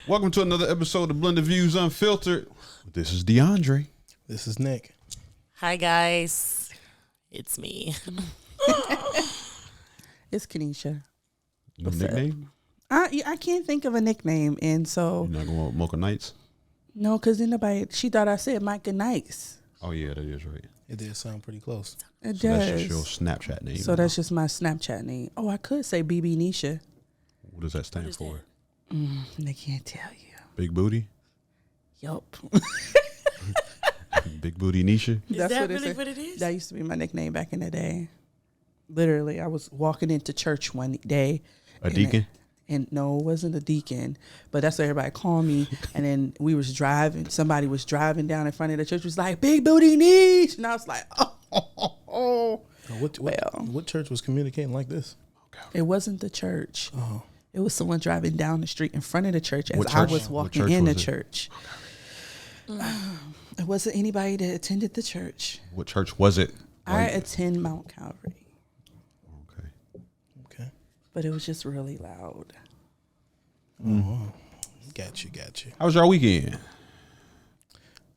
Welcome to another episode of Blended Views Unfiltered. This is DeAndre. This is Nick. Hi, guys. It's me. It's Kenesha. No nickname? I can't think of a nickname, and so You're not going to Mocha Nights? no, because then nobody. She thought I said Micah Nice. Oh, yeah, that is right. It did sound pretty close. It So does. that's just your Snapchat name. So that's just my Snapchat name. Oh, I could say BB Nisha. What does that stand is for? They can't tell you. Big Booty? Yup. Big Booty Nisha? Is that really what it is? That used to be my nickname back in the day. Literally, I was walking into church one day. A deacon? And no, it wasn't a deacon, but that's what everybody called me. And then we was driving. Somebody was driving down in front of the church. Was like, Big Booty Niche. And I was like, oh. What church was communicating like this? It wasn't the church. Oh, It was someone driving down the street in front of the church as What I church? was What walking church in the was it? church. It wasn't anybody that attended the church. What church was it? I Like- attend Mount Calvary, Okay. okay. but it was just really loud. Oh, got you. How was your weekend?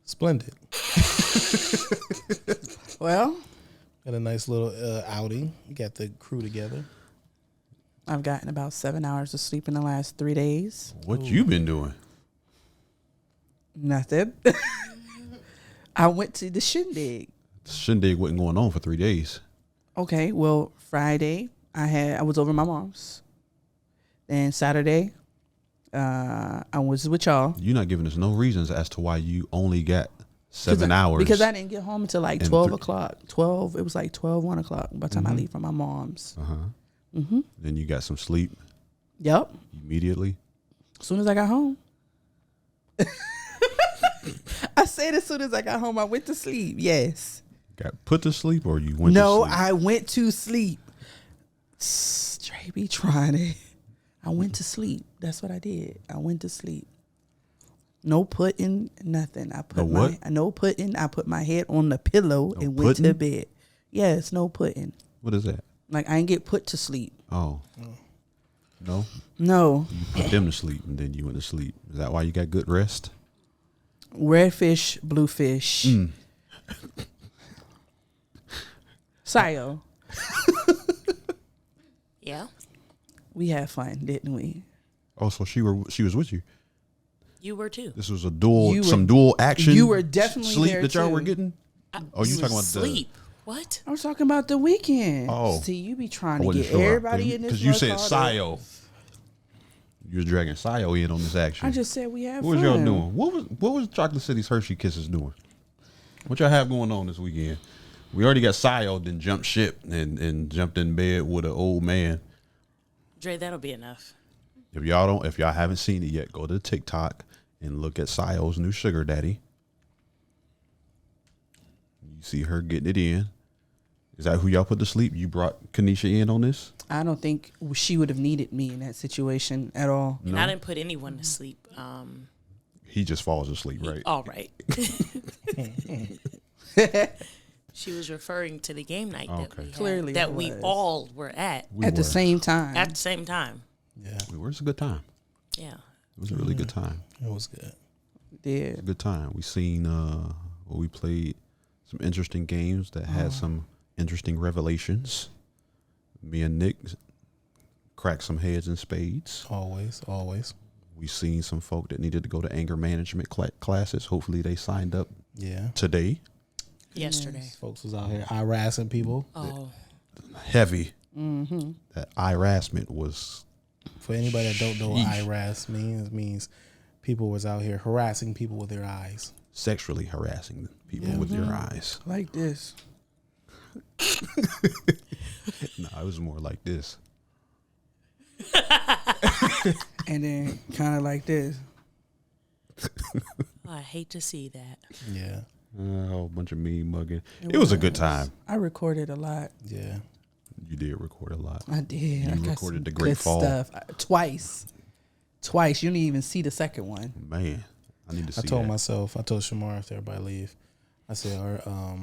Splendid. Well, Had a nice little outing. We got the crew together. I've gotten about 7 hours of sleep in the last 3 days. What you been doing? Nothing. I went to the shindig. The shindig wasn't going on for 3 days. Okay, well, Friday I was over my mom's. Then Saturday, I was with y'all. You're not giving us no reasons as to why you only got 7 hours. Because I didn't get home until like And 12 o'clock. 12, it was like 12, 1 o'clock by the time I leave from my mom's. Then you got some sleep Yep. immediately. As soon as I got home. I said as soon as I got home, I went to sleep. Yes. Got put to sleep or you went No, to sleep? I went to sleep. Straight be trying it. I went to sleep. That's what I did. I went to sleep. No putting, nothing. I put No what? no putting. I put my head on the pillow and went to putting? bed. Yes, no putting. What is that? Like I didn't get put to sleep. Oh. No? No. You put them to sleep and then you went to sleep. Is that why you got good rest? Red fish, blue fish. Sayo, Yeah. we had fun, didn't we? Oh, so she was with you. You were too. This was a You were- dual action. you were definitely sleep there that y'all too. were getting. Oh, you talking about Sleep. What? I was talking about the weekend. Oh. See, you be trying I to wasn't get sure. everybody in this. Because you said mud caught up. Sayo. You was dragging Sayo in on this action. I just said we had What was fun. y'all doing? What was Chocolate City's Hershey Kisses doing? What y'all have going on this weekend? We already got Sayo, then jumped ship and jumped in bed with an old man. Dre, that'll be enough. If y'all haven't seen it yet, go to TikTok and look at Sayo's new sugar daddy. You see her getting it in. Is that who y'all put to sleep? You brought Kenesha in on this? I don't think she would have needed me in that situation at all. And I didn't put anyone to sleep. He just falls asleep, right? All right. She was referring to the game night that Okay. we had, Clearly that it we was. all were at At the same time. at the same time. Yeah, It was a good time. Yeah. It was a really good time. it was good. Yeah. A good time. We seen we played some interesting games that had some interesting revelations. Me and Nick cracked some heads in spades. Always. We seen some folk that needed to go to anger management classes. Hopefully they signed up Yeah. today. Yesterday. Folks was out here harassing people. Oh. Heavy. That harassment was For anybody that don't know what Sheesh. IRAS means, it means people was out here harassing people with their eyes. sexually harassing people with your eyes. Like this. No, it was more like this. And then kind of like this. I hate to see that. Yeah. A whole bunch of mean mugging. It was a good time. I recorded a lot. Yeah. You did record a lot. I did. I got recorded some the Great good Fall. stuff. Twice. You didn't even see the second one. Man, I need to see I told that. I told Shamar after everybody leave, I said our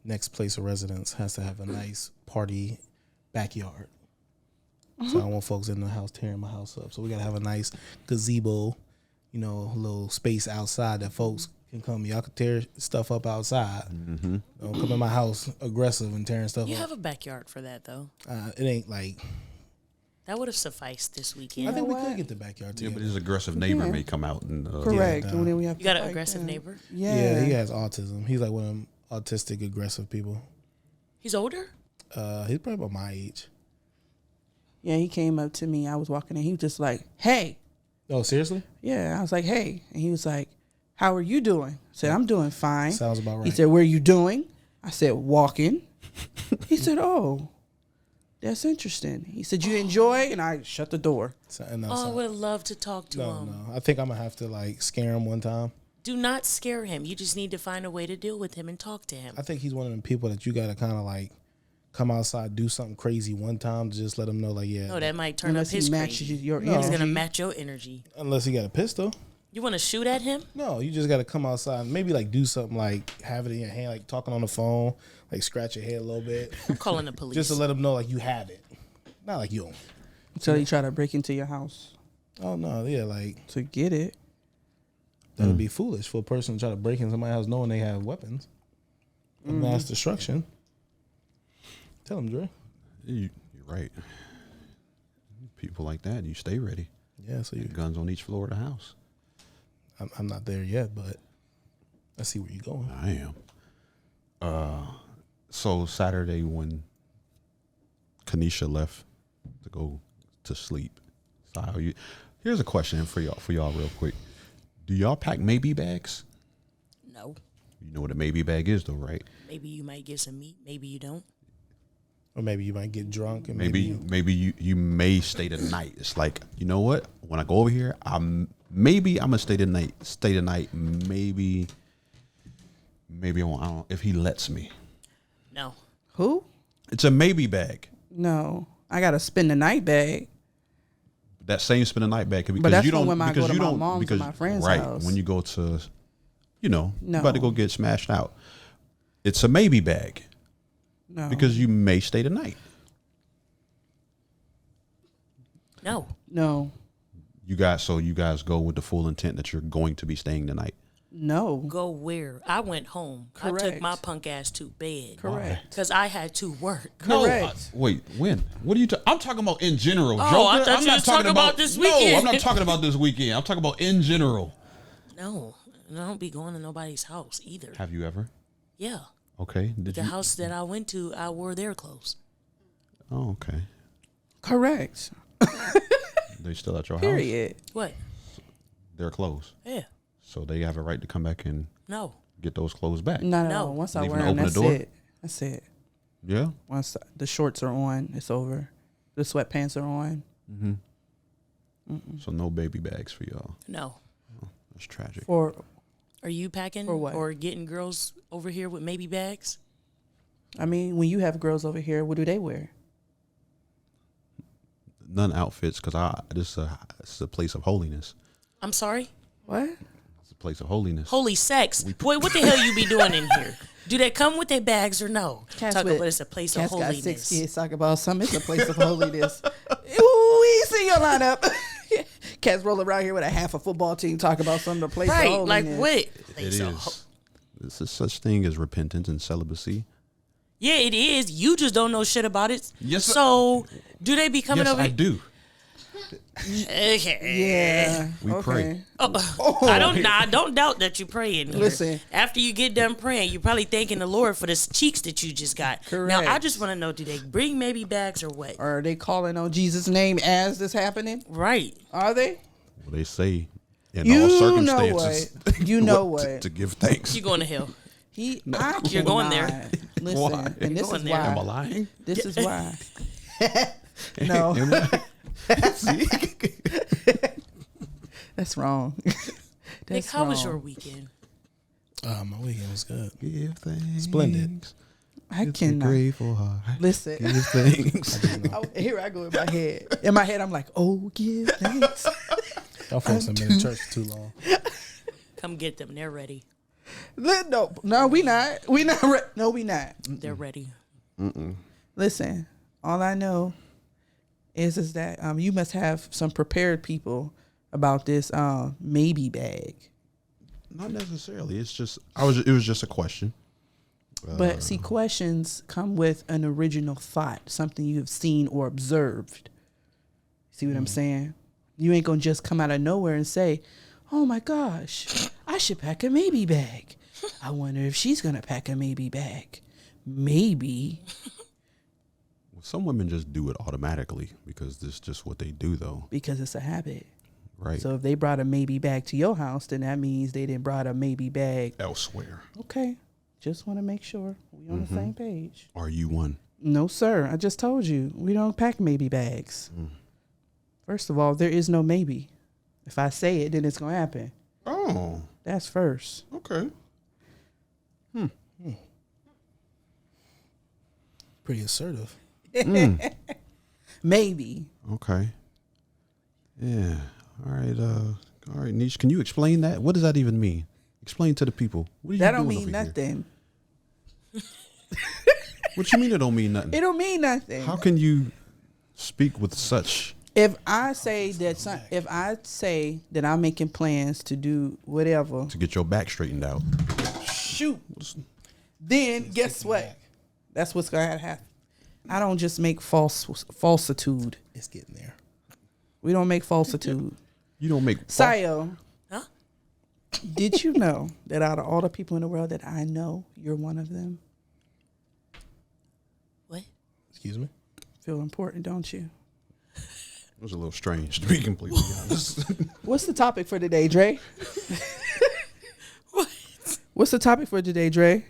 next place of residence has to have a nice party backyard. So I don't want folks in the house tearing my house up. So we gotta have a nice gazebo, a little space outside that folks can come. Y'all can tear stuff up outside. Mm-hmm. Don't come in my house aggressive and tearing stuff You up. have a backyard for that, though. It ain't like. That would have sufficed this weekend. I think we what? could get the backyard Yeah, together. but his aggressive neighbor may come out and Correct. Yeah, And then we have You got to an fight aggressive them. neighbor? Yeah, he has autism. He's like one of them autistic aggressive people. He's older? He's probably about my age. Yeah, he came up to me. I was walking in. He was just like, hey. Oh, seriously? Yeah, I was like, hey. And he was like, how are you doing? I said, I'm doing fine. Sounds about right. He said, where are you doing? I said, walking. He said, oh, that's interesting. He said, you enjoy? And I shut the door. I would have loved to talk to him. No. I think I'm going to have to scare him one time. Do not scare him. You just need to find a way to deal with him and talk to him. I think he's one of them people that you got to kind of come outside, do something crazy one time to just let him know, No, that might turn Unless up his he matches crazy. your No. He's energy. going to match your energy. Unless he got a pistol. You want to shoot at him? No, you just got to come outside. Maybe do something have it in your hand, talking on the phone, scratch your head a little bit. I'm calling the police. Just to let him know you have it. Not like you don't. Until he try to break into your house Oh, no, yeah, to get it. that would be foolish for a person to try to break in somebody's house knowing they have weapons of mass destruction. Tell him, Dre. you're right. People like that, you stay ready. Yeah, so Guns on each floor of the house. I'm not there yet, but I see where you're going. I am. So Saturday when Kanisha left to go to sleep, here's a question for y'all real quick. Do y'all pack maybe bags? No. You know what a maybe bag is though, right? Maybe you might get some meat. Maybe you don't. Or maybe you might get drunk and Maybe you may stay the night. It's like, you know what? When I go over here, I'm gonna stay the night. Maybe I won't. I don't know if he lets me. No. Who? It's a maybe bag. No. I got to spend the night bag. That same spend the night bag because that's you from don't when I because go to you my don't mom's or because my friend's right house. when you go to you No. about to go get smashed out. It's a maybe bag No. because you may stay the night. No. No. You guys go with the full intent that you're going to be staying the night. No. Go where? I went home. I took Correct. my punk ass to bed. Correct. Because I had to work. Correct. Wait, when? What are you? I'm talking about in general. Oh, Joker. I thought I'm you not was talking talking about this No, weekend. I'm not talking about this weekend. I'm talking about in general. No. And I don't be going to nobody's house either. Have you ever? Yeah. Okay. Did The you? house that I went to, I wore their clothes. Oh, okay. Correct. They still at your house. Period. What? They're closed, Yeah. so they have a right to come back and No. get those clothes back. Not at No. all. Once I Leave wear them them, open that's the door? it. That's it. Yeah. Once the shorts are on, it's over. The sweatpants are on. So no baby bags for y'all. No. That's tragic. For Are you packing For what? or getting girls over here with maybe bags? I mean, when you have girls over here, what do they wear? None outfits because this is a place of holiness. I'm sorry? What? It's a place of holiness. Holy sex. Boy, what the hell you be doing in here? Do they come with their bags or no? Cats Talk with- about it's a place of Cat's got holiness. 6 kids. Talk about something. It's a place of holiness. Ooh, we see your lineup. Cats roll around here with a half a football team. Talk about something. A place of Right, holiness. like what? It is. This is such thing as repentance and celibacy. Yeah, it is. You just don't know shit about it. Yes, So, do they be coming Yes, over I here? do. Okay. Yeah. We pray. I don't doubt that you pray in here. Listen. After you get done praying, you're probably thanking the Lord for the cheeks that you just got. Correct. Now, I just want to know, do they bring maybe bags or what? Or are they calling on Jesus' name as this happening? Right. Are they? Well, they say in You all know circumstances. what? You know what? To give thanks. You going to hell. You're going there. Listen, Why? and this You're is going there. Am I why. lying? This is why. No. Am I? See? That's wrong. Nick, That's how was your wrong. weekend? My weekend was good. Give thanks. Splendid. I With a cannot. grateful heart. Listen. Give thanks. Here I go in my head. In my head, I'm like, oh, give thanks. Y'all folks have been in church for too long. Come get them. They're ready. No, we not. We not. No, we not. They're ready. Listen, all I know is that you must have some prepared people about this maybe bag. Not necessarily. It's just it was just a question. But see, questions come with an original thought, something you have seen or observed. See what I'm saying? You ain't gonna just come out of nowhere and say, "Oh my gosh, I should pack a maybe bag. I wonder if she's gonna pack a maybe bag. Maybe." Some women just do it automatically because this is just what they do, though. Because it's a habit. Right. So if they brought a maybe bag to your house, then that means they didn't brought a maybe bag Elsewhere. Okay. Just want to make sure we on the same page. Are you one? No, sir. I just told you we don't pack maybe bags. First of all, there is no maybe. If I say it, then it's going to happen. Oh, That's first. okay. Pretty assertive. Maybe. Okay. Yeah. All right, Niche. Can you explain that? What does that even mean? Explain to the people. What are you That don't doing mean over nothing. Here? What you mean it don't mean nothing? It don't mean nothing. How can you speak with such? If I say that I'm making plans to do whatever, To get your back straightened out. shoot, then guess what? That's what's going to happen. I don't just make falsitude. It's getting there. We don't make falsitude. You don't make. Sayo, Huh? did you know that out of all the people in the world that I know, you're one of them? What? Excuse me? Feel important, don't you? It was a little strange, to be completely honest. What's the topic for today, Dre? What? What's the topic for today, Dre?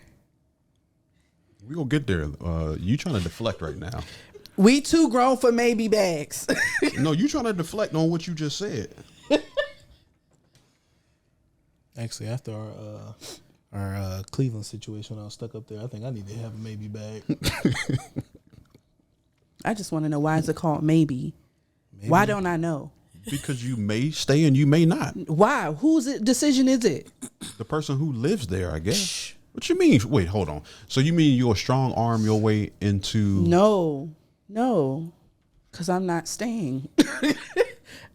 We gonna get there. You trying to deflect right now? We too grown for maybe bags. No, you trying to deflect on what you just said. Actually, after our Cleveland situation, I was stuck up there. I think I need to have a maybe bag. I just want to know, why is it called maybe? Why don't I know? Because you may stay and you may not. Why? Whose decision is it? The person who lives there, I guess. What you mean? Wait, hold on. So you mean you'll strong arm your way into? No, because I'm not staying.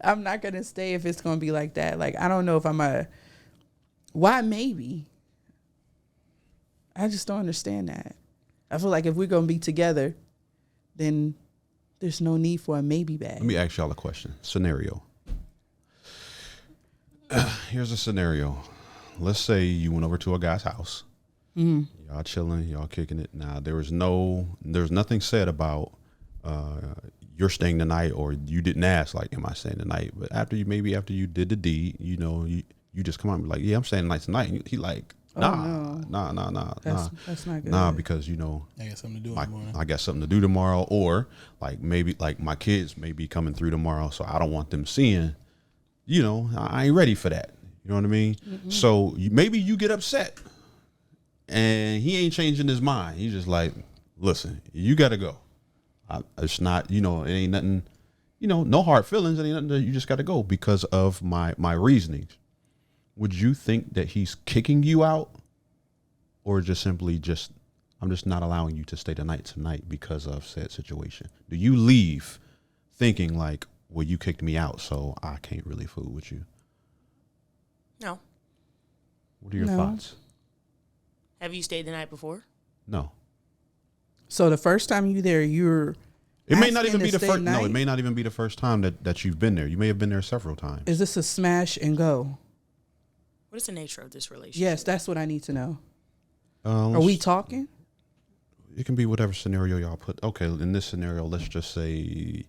I'm not going to stay if it's going to be like that. Like, I don't know if why maybe? I just don't understand that. I feel like if we're going to be together, then there's no need for a maybe bag. Let me ask y'all a question. Scenario. Here's a scenario. Let's say you went over to a guy's house. Y'all chilling, y'all kicking it. Now there's nothing said about you're staying the night, or you didn't ask like, am I staying the night? But after you did the deed, you just come out and be like, yeah, I'm staying the night tonight. And he like, nah. That's not good. Nah, because I got something to do tomorrow. I got something to do tomorrow, or like maybe like my kids may be coming through tomorrow, so I don't want them seeing. I ain't ready for that. You know what I mean? Mm-hmm. So maybe you get upset, and he ain't changing his mind. He's just like, listen, you got to go. It's not, it ain't nothing. No hard feelings. It ain't nothing. You just got to go because of my reasonings. Would you think that he's kicking you out, or just simply I'm just not allowing you to stay the night tonight because of said situation? Do you leave thinking like, well, you kicked me out, so I can't really fool with you? No. What are your thoughts? Have you stayed the night before? No. So the first time you there, It may not even be the first. night? No, it may not even be the first time that you've been there. You may have been there several times. Is this a smash and go? What is the nature of this relationship? Yes, that's what I need to know. Are Are we talking? It can be whatever scenario y'all put. Okay, in this scenario, let's just say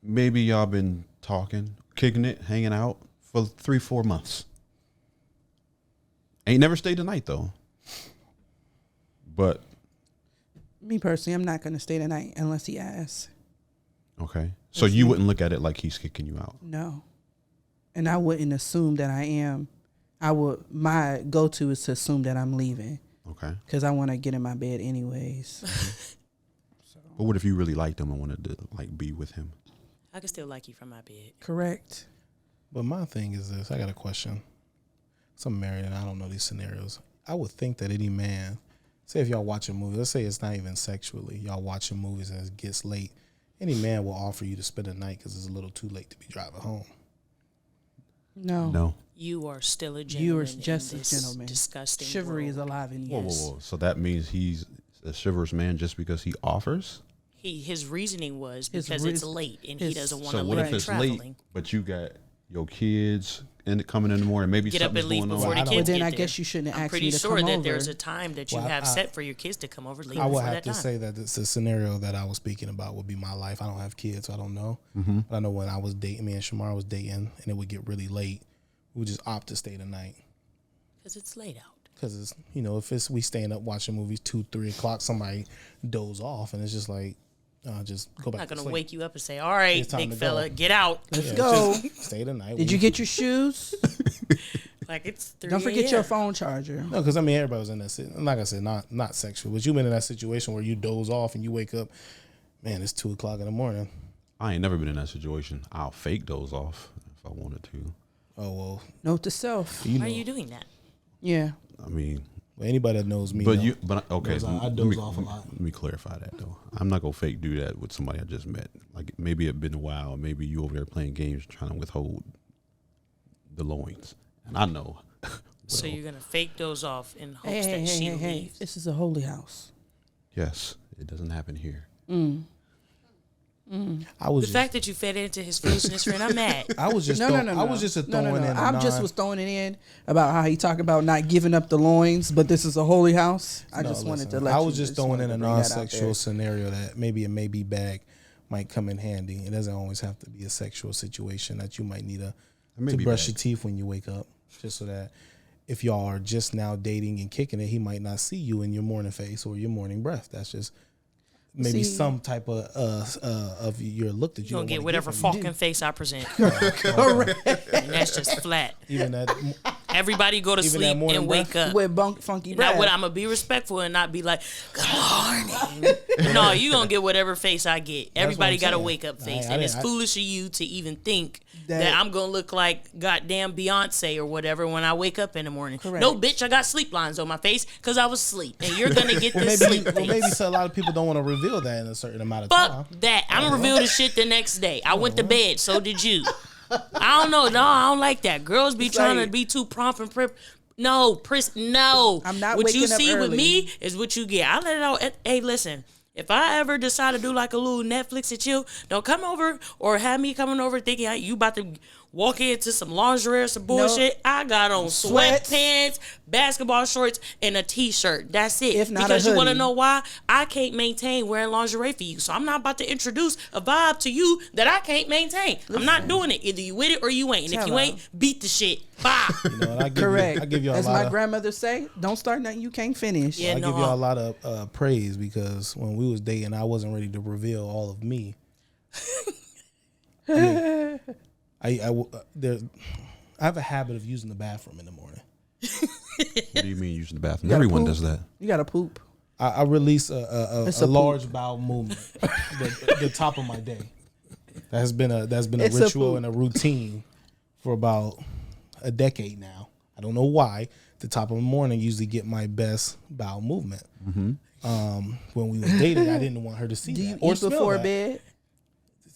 maybe y'all been talking, kicking it, hanging out for 3-4 months. Ain't never stayed the night though. But Me personally, I'm not going to stay the night unless he asks. okay, so you wouldn't look at it like he's kicking you out. No. And I wouldn't assume that I am. My go-to is to assume that I'm leaving. Okay. Because I want to get in my bed anyways. But what if you really liked him and wanted to like be with him? I can still like you from my bed. Correct. But my thing is this. I got a question. So I'm married and I don't know these scenarios. I would think that any man, say if y'all watching movies, let's say it's not even sexually, y'all watching movies and it gets late Any man will offer you to spend a night because it's a little too late to be driving home. No. You are still a gentleman. You are just in a this gentleman. Disgusting. Chivalry world. is alive in you. Whoa. So that means he's a chivalrous man just because he offers? His reasoning was His because it's late and he doesn't want to So what if leave it's traveling. late, but you got your kids coming in the morning? Maybe Get up something's and leave going before on. the Well, kids But then get I there. guess you shouldn't I'm ask pretty me to sure come that over. there's a time that you Well, have I- set for your kids to come over. Leave I would before have that to time. say that it's a scenario that I was speaking about would be my life. I don't have kids, so I don't know. Mm-hmm. But I know when I was dating, me and Shamar was dating, and it would get really late, we would just opt to stay the night. Because it's late out. Because it's, if it's we staying up watching movies 2, 3 o'clock, somebody doze off, and it's just like, just go I'm back not to going to sleep. wake you up and say, all right, It's time big to go. fella, get out. Let's Yeah, go. just stay the night. Did you get your shoes? Like it's 3 Don't forget your a.m. phone charger. No, because everybody was in that. Like I said, not sexual, but you've been in that situation where you doze off and you wake up. Man, it's 2 o'clock in the morning. I ain't never been in that situation. I'll fake those off if I wanted to. Oh well, Note to self. you Why know. are you doing that? Yeah. I mean, Well, anybody that knows me, but know. okay. Knows So I let doze me- off a lot. Let me clarify that though. I'm not gonna fake do that with somebody I just met. Like maybe it's been a while. Maybe you over there playing games trying to withhold the loins, and I know. So you're going to fake those off in hopes Hey, that she hey, hey. leaves. This is a holy house. Yes, it doesn't happen here. I was The just, fact that you fed into his foolishness, friend, I'm mad. I was just, No. I was just throwing in. I just was throwing it in about how he talked about not giving up the loins, but this is a holy house. I just wanted to let I you was just throwing wanted in to a bring that out non-sexual there. scenario that maybe a maybe bag might come in handy. It doesn't always have to be a sexual situation that you might need to maybe brush bag. your teeth when you wake up, just so that if y'all are just now dating and kicking it, he might not see you in your morning face or your morning breath. That's just maybe See- some type of your look that you You're going don't to get wanna whatever give him. fucking face I present. Correct. And that's just flat. Even that, Everybody go to Even sleep that morning and wake up. With funky Now, breath. what I'm gonna be respectful and not be like, "Good morning." No, you gonna get whatever face I get. Everybody I'm got a saying. wake up face, I and it's didn't- foolish of you to even think That- that I'm gonna look like goddamn Beyonce or whatever when I wake up in the morning. Correct. No, bitch, I got sleep lines on my face because I was asleep, and you're gonna get this maybe, sleep well, face. maybe so a lot of people don't want to reveal that in a certain amount of Fuck time. that. I'm gonna reveal the shit the next day. I went to bed, so did you. I don't know. No, I don't like that. Girls be It's trying like- to be too prompt and prep. No, no. I'm not What you waking up see with early. me is what you get. I let it out. Hey, listen. If I ever decide to do like a little Netflix and chill, don't come over or have me coming over thinking you about to walk into some lingerie or some bullshit. I got on Sweats. sweatpants, basketball shorts, and a t-shirt. That's it. If not a because you want to hoodie. know why? I can't maintain wearing lingerie for you. So I'm not about to introduce a vibe to you that I can't maintain. I'm not doing it. Either you with it or you ain't. And if Tell you her. ain't, beat the shit. Bye. You know, and I give Correct. You, I give you a As lot my of, grandmother say, don't start nothing you can't finish. Yeah. I give no. y'all a lot of praise because when we was dating, I wasn't ready to reveal all of me. I have a habit of using the bathroom in the morning. What do you mean using the bathroom? gotta Everyone poop. does that. You got to poop. I release a It's a large bowel movement, the top of my day. That's been a It's a ritual poop. and a routine for about a decade now. I don't know why. The top of the morning usually get my best bowel movement. When we was dating, I didn't want her to see Do you that or eat smell before that. bed?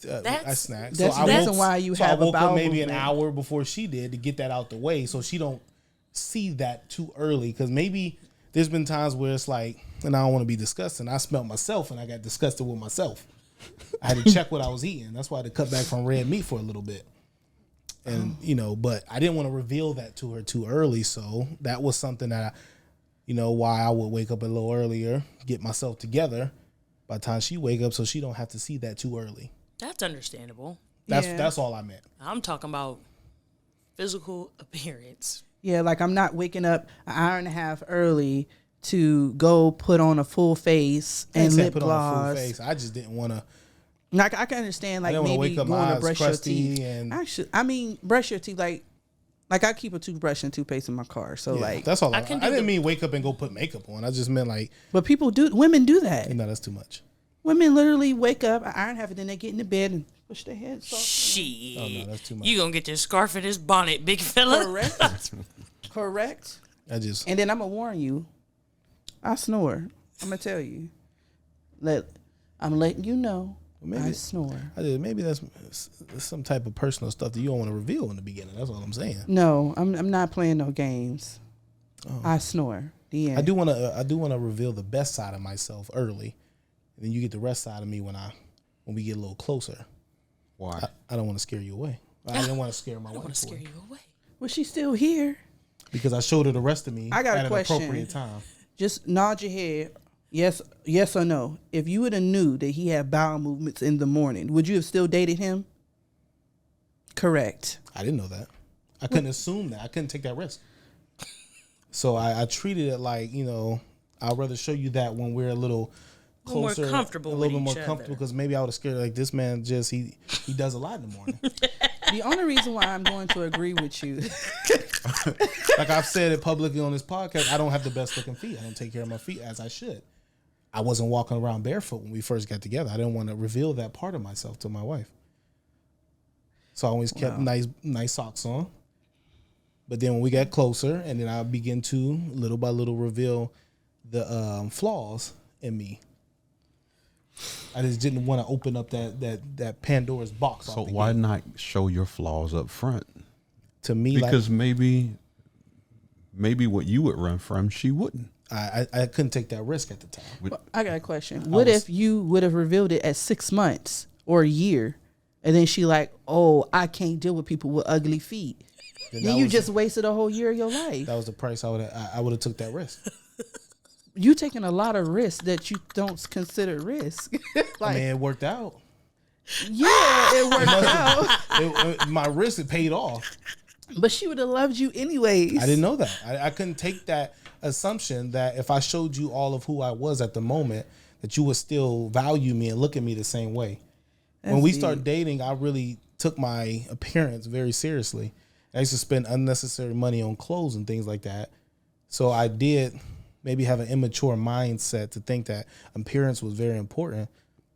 I That's- snack. that's I the woke- reason why you so have I a woke up bowel maybe an movement. hour before she did to get that out the way, so she don't see that too early. Because maybe there's been times where it's like, and I don't want to be disgusting. I smelled myself and I got disgusted with myself. I had to check what I was eating. That's why I had to cut back from red meat for a little bit. And but I didn't want to reveal that to her too early, so that was something that why I would wake up a little earlier, get myself together by the time she wake up, so she don't have to see that too early. That's understandable. Yeah. That's all I meant. I'm talking about physical appearance. Yeah, like I'm not waking up an hour and a half early to go put on a full face I ain't and saying lip put on a full gloss. face. I just didn't want to. Like I can understand, like didn't wanna maybe wake up my going to eyes brush your crusty teeth. and- Actually, I mean, brush your teeth. Like I keep a toothbrush and toothpaste in my car. So like, That's all. I can do didn't the- mean wake up and go put makeup on. I just meant like, but women do that. that's too much. Women literally wake up, an hour and a half, and then they get in the bed and push their heads off. Shit. Oh, no, that's too much. You gonna get this scarf and this bonnet, big fella. Correct. Correct. I just And then I'm gonna warn you. I snore. I'm gonna tell you. I'm letting you know. Maybe I snore. maybe that's some type of personal stuff that you don't want to reveal in the beginning. That's all I'm saying. No, I'm not playing no games. Oh. I snore. The end. I do want to reveal the best side of myself early, and then you get the rest side of me when we get a little closer. Why? I don't want to scare you away. I didn't want to scare my wife. I want to scare away. you away. Was she still here? Because I showed her the rest of me I got a at an question. appropriate time. Just nod your head. Yes or no. If you would have knew that he had bowel movements in the morning, would you have still dated him? Correct. I didn't know that. I couldn't assume that. I couldn't take that risk. So I treated it like, I'd rather show you that when we're a little closer, more comfortable a little bit with more each comfortable, other. because maybe I would have scared like this man he does a lot in the morning. The only reason why I'm going to agree with you, Like I've said it publicly on this podcast, I don't have the best looking feet. I don't take care of my feet as I should. I wasn't walking around barefoot when we first got together. I didn't want to reveal that part of myself to my wife. So I always kept nice socks on. But then when we got closer, and then I began to little by little reveal the flaws in me. I just didn't want to open up that Pandora's box. So why not show your flaws up front? To me, Because maybe what you would run from, she wouldn't. I couldn't take that risk at the time. I got a question. What if you would have revealed it at 6 months or a year, and then she like, oh, I can't deal with people with ugly feet. Then you just wasted a whole year of your life. That was the price I would have took that risk. You taking a lot of risks that you don't consider risk. I mean, it worked out. Yeah, it worked out. My risk it paid off. But she would have loved you anyways. I didn't know that. I couldn't take that assumption that if I showed you all of who I was at the moment, that you would still value me and look at me the same way. When we started dating, I really took my appearance very seriously. I used to spend unnecessary money on clothes and things like that. So I did maybe have an immature mindset to think that appearance was very important.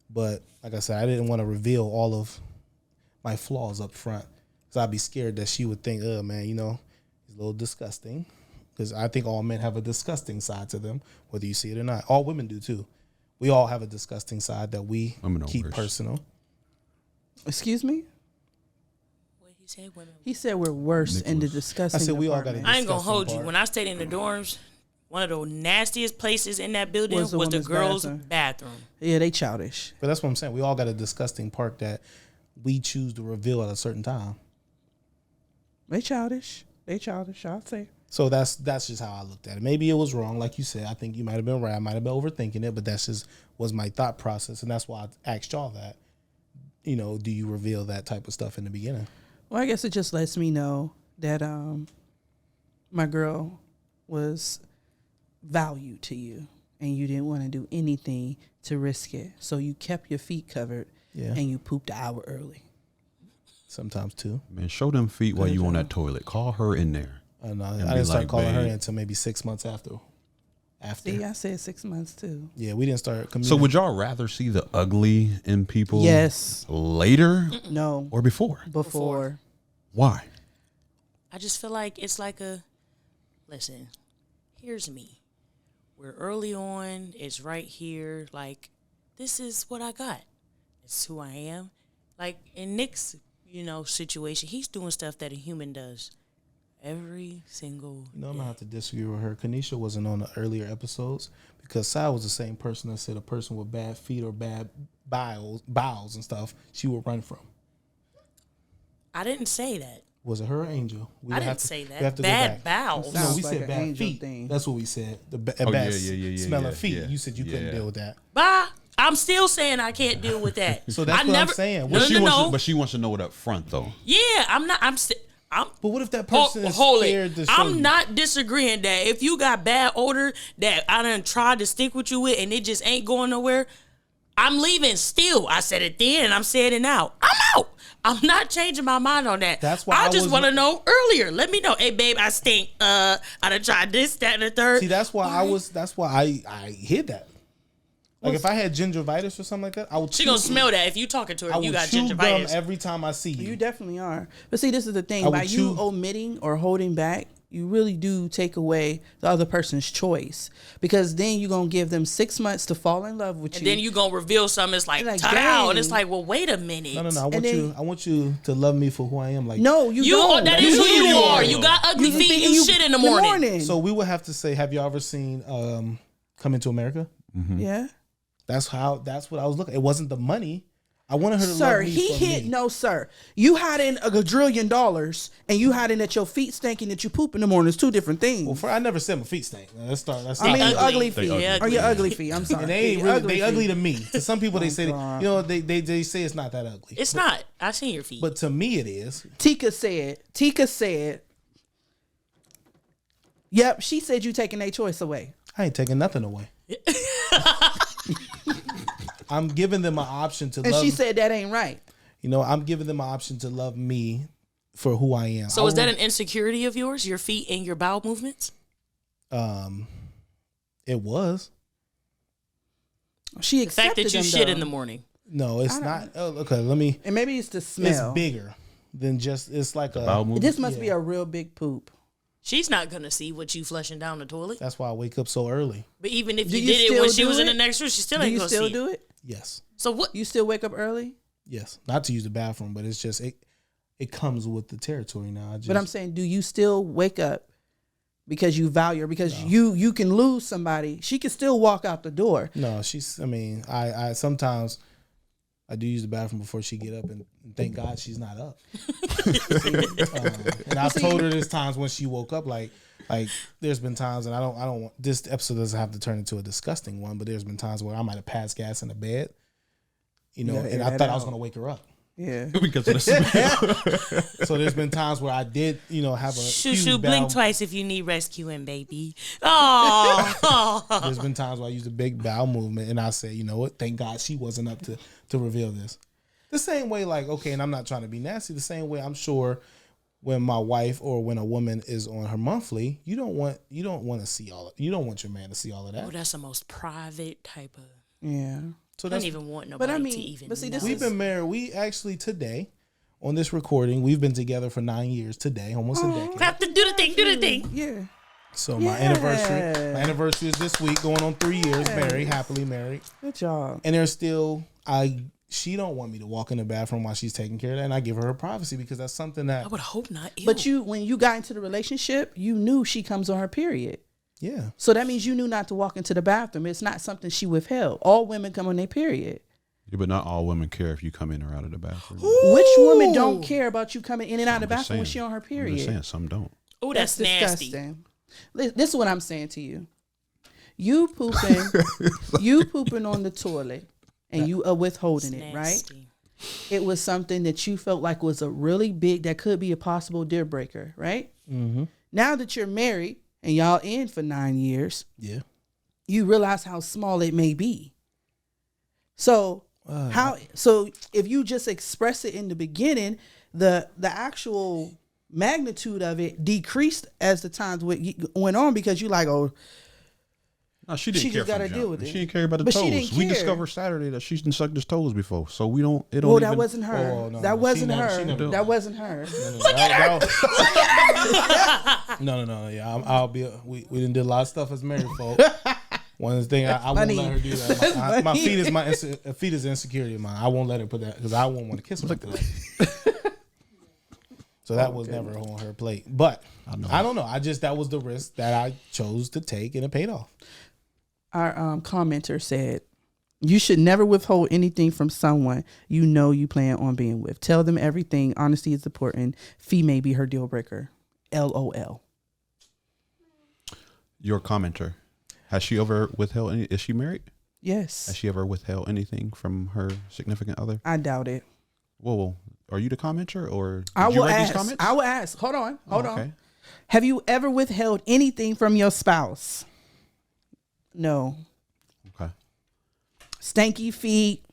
But like I said, I didn't want to reveal all of my flaws up front. So I'd be scared that she would think, oh, man, he's a little disgusting. Because I think all men have a disgusting side to them, whether you see it or not. All women do, too. We all have a disgusting side that we keep personal. Excuse me? What he said, women. He said we're worse in the disgusting I said we all got department. I ain't gonna hold part. you. When I stayed in the dorms, one of the nastiest places in that building was the women's girls' bathroom. Yeah, they childish. But that's what I'm saying. We all got a disgusting part that we choose to reveal at a certain time. They childish. I'll say. So that's just how I looked at it. Maybe it was wrong, like you said. I think you might have been right. I might have been overthinking it, but that's just was my thought process, and that's why I asked y'all that. Do you reveal that type of stuff in the beginning? Well, I guess it just lets me know that my girl was valued to you, and you didn't want to do anything to risk it. So you kept your feet covered, and you pooped an hour early. Sometimes too. Man, show them feet while you on that toilet. Call her in there. I didn't start calling her until maybe 6 months after. See, I said 6 months too. Yeah, we didn't start communicating. So would y'all rather see the ugly in people Yes. later No. or before? Before. Why? I just feel like it's like listen, here's me. We're early on. It's right here. Like, this is what I got. It's who I am. Like, in Nick's, situation, he's doing stuff that a human does every single I'm going to have to disagree with her. Kanisha wasn't on the earlier episodes because Sal was the same person that said a person with bad feet or bad bowels and stuff, she would run from. I didn't say that. Was it her or Angel? I didn't say that. Bad bowels. No, we Sounds like said an bad angel feet. thing. That's what we said. The bad smelling feet. yeah. You said you couldn't deal with that. Bye. I'm still saying I can't deal with that. So that's what I'm saying. No. But she wants to know it up front, though. Yeah, I'm not. But what if that person is scared to show I'm you? not disagreeing that if you got bad odor that I done tried to stick with you with and it just ain't going nowhere, I'm leaving still. I said it then and I'm saying it now. I'm out. I'm not changing my mind on that. That's why I just want to know earlier. Let me know. Hey, babe, I stink. I done tried this, that, and the third. See, that's why I hid that. Like if I had gingivitis or something like that, I would. She gonna smell that if you talking to her. You got chew gum gingivitis every time I see You you. definitely are. But see, this is the thing. I would By you chew- omitting or holding back, you really do take away the other person's choice, because then you're going to give them 6 months to fall in love with And you. then you're going to reveal something. It's like, Like, ta-da! And it's dang. like, well, wait a minute. No. then- I want you to love me for who I am. Like, No, you don't. That is who you are. You got ugly feet and you shit in the morning. So we would have to say, have you ever seen Coming to America? Yeah. That's what I was looking. It wasn't the money. I wanted her to Sir, love me he for hit me. no, sir. You hiding $1 gajillion and you hiding that your feet stinking that you poop in the morning is two different things. Well, I never said my feet stink. Let's start. I mean, ugly. ugly They feet. ugly. Or your ugly feet. I'm sorry. And they ain't Your really, they ugly feet. to me. To some people, they say God. they say it's not that ugly. It's not. I seen your feet. But to me, it is. Tika said, yep, she said you taking their choice away. I ain't taking nothing away. I'm giving them an option to And love. she said that ain't right. I'm giving them an option to love me for who I am. So is that an insecurity of yours? Your feet and your bowel movements? It was. She The fact accepted that you them, shit though. in the morning. No, it's not. Okay, let me. And maybe it's the smell. It's bigger than just. It's like Bowel a. movement? This must be a real big poop. She's not gonna see what you flushing down the toilet. That's why I wake up so early. But even if Do you you did it when still she do was in it? the next room, she still Do ain't you gonna still see do it? Yes, So what? You still wake up early? yes. Not to use the bathroom, but it's just it comes with the territory now. I just, But I'm saying, do you still wake up because you value her? Because you can lose somebody. She can still walk out the door. no. She's. I mean, I sometimes I do use the bathroom before she get up, and thank God she's not up. And I've told her there's times when she woke up like there's been times, and I don't want this episode doesn't have to turn into a disgusting one, but there's been times where I might have passed gas in the bed, gotta and air I that thought I was out. gonna wake her up. Yeah. Because of the smell. So there's been times where I did, have a Shoo huge shoo, blink bowel. twice if you need rescuing, baby. Oh, There's been times where I used a big bowel movement, and I said, you know what? Thank God she wasn't up to reveal this. The same way, like, okay, and I'm not trying to be nasty. The same way, I'm sure when my wife or when a woman is on her monthly, you don't want to see all. You don't want your man to see all of that. oh, that's the most private type of. Yeah. So I that's don't even want But nobody I mean, to even. but see, know. this we've is- been married. We actually today on this recording, we've been together for 9 years today, almost a decade. Have to do the thing. Do the thing. Yeah. So my Yeah. anniversary is this week, going on 3 years, married, happily married. Good job. And there's still she don't want me to walk in the bathroom while she's taking care of that, and I give her her privacy because that's something that I would hope not. Ew. But when you got into the relationship, you knew she comes on her period. yeah. So that means you knew not to walk into the bathroom. It's not something she withheld. All women come on their period. Yeah, but not all women care if you come in or out of the bathroom. Which woman don't care about you coming in and out of the I'm just bathroom when saying. she on her I'm just period? saying, some don't. oh, that's nasty. disgusting. This is what I'm saying to you. You pooping on the toilet and you are withholding it, right? Nasty. It was something that you felt like was a really big, that could be a possible deal breaker, right? Mm-hmm. Now that you're married and y'all in for 9 years, Yeah. you realize how small it may be. So if you just express it in the beginning, the actual magnitude of it decreased as the times went on, because you like, oh, No, she didn't She care just gotta from deal jump. with it. She didn't care about the But she toes. didn't We care. discovered Saturday that she's been sucked his toes before, so we don't. It don't. well, even, that wasn't her. Oh, no, that no. wasn't She her. never- That wasn't her. No. Yeah, I'll be. We done did a lot of stuff as married folk. One of the things I won't funny. let her do that. That's My funny. feet is insecurity of mine. I won't let her put that because I won't want to kiss her like that. So that was never on her plate. But I don't know. That was the risk that I chose to take, and it paid off. Our commenter said, you should never withhold anything from someone you know you plan on being with. Tell them everything. Honesty is important. Fee may be her deal breaker. LOL. Your commenter, has she ever withheld any? Is she married? Yes. Has she ever withheld anything from her significant other? I doubt it. Whoa. Are you the commenter or did I you will write ask. these comments? I will ask. Hold on. Hold on. Okay. Have you ever withheld anything from your spouse? No. Okay. Stanky feet.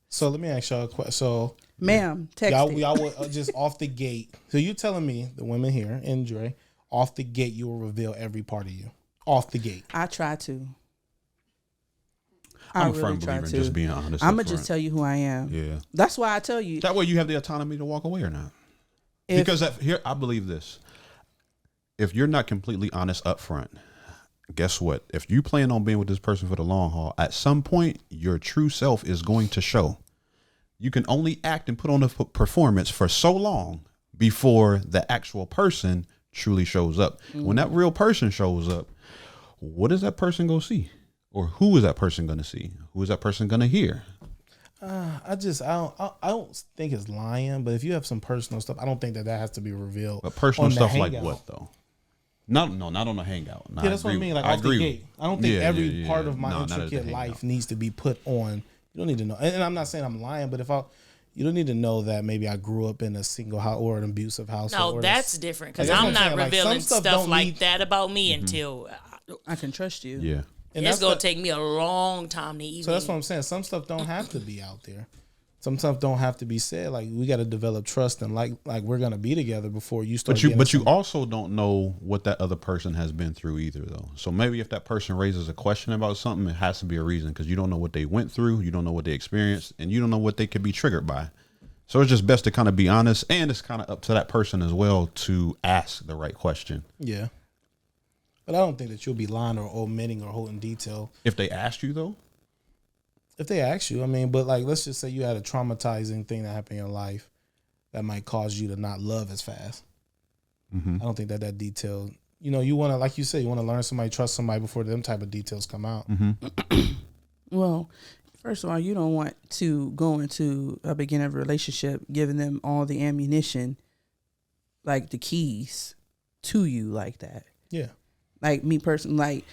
So let me ask y'all a question. So Ma'am, text it. y'all were just off the gate. So you telling me, the women here and Dre, off the gate, you will reveal every part of you. Off the gate. I try to. I'm I a firm really try believer in to. just being honest. I'm up going to just front. tell you who I am. Yeah. That's why I tell you. That way you have the autonomy to walk away or not. If- Because here, I believe this. if you're not completely honest up front, guess what? If you plan on being with this person for the long haul, at some point, your true self is going to show. You can only act and put on a performance for so long before the actual person truly shows up. When that real person shows up, what is that person going to see? Or who is that person going to see? Who is that person going to hear? I don't think it's lying, but if you have some personal stuff, I don't think that has to be revealed. But personal on the stuff like hangout. what though? Not on a hangout. No, Yeah, that's what I mean. Like off the gate, I don't think every part of my intricate life needs to be put on. You don't need to know, and I'm not saying I'm lying, but you don't need to know that maybe I grew up in a single house or an abusive house. No, that's different because Like, I'm not saying. Like, revealing some stuff stuff don't like need- that about me until I can trust you. Yeah. And it's that's gonna what- take me a long time to even. So that's what I'm saying. Some stuff don't have to be out there. Some stuff don't have to be said. Like we got to develop trust and like we're gonna be together before you start. But you also don't know what that other person has been through either, though. So maybe if that person raises a question about something, it has to be a reason because you don't know what they went through, you don't know what they experienced, and you don't know what they could be triggered by. So it's just best to kind of be honest, and it's kind of up to that person as well to ask the right question. Yeah. But I don't think that you'll be lying or omitting or holding detail. If they asked you though, If they ask you, I mean, but like, let's just say you had a traumatizing thing that happened in your life that might cause you to not love as fast. mm-hmm. I don't think that detail, you want to, like you said, you want to learn somebody, trust somebody before them type of details come out. Mm-hmm. Well, first of all, you don't want to go into a beginning of a relationship giving them all the ammunition, like the keys to you like that. Yeah. Like me personally, like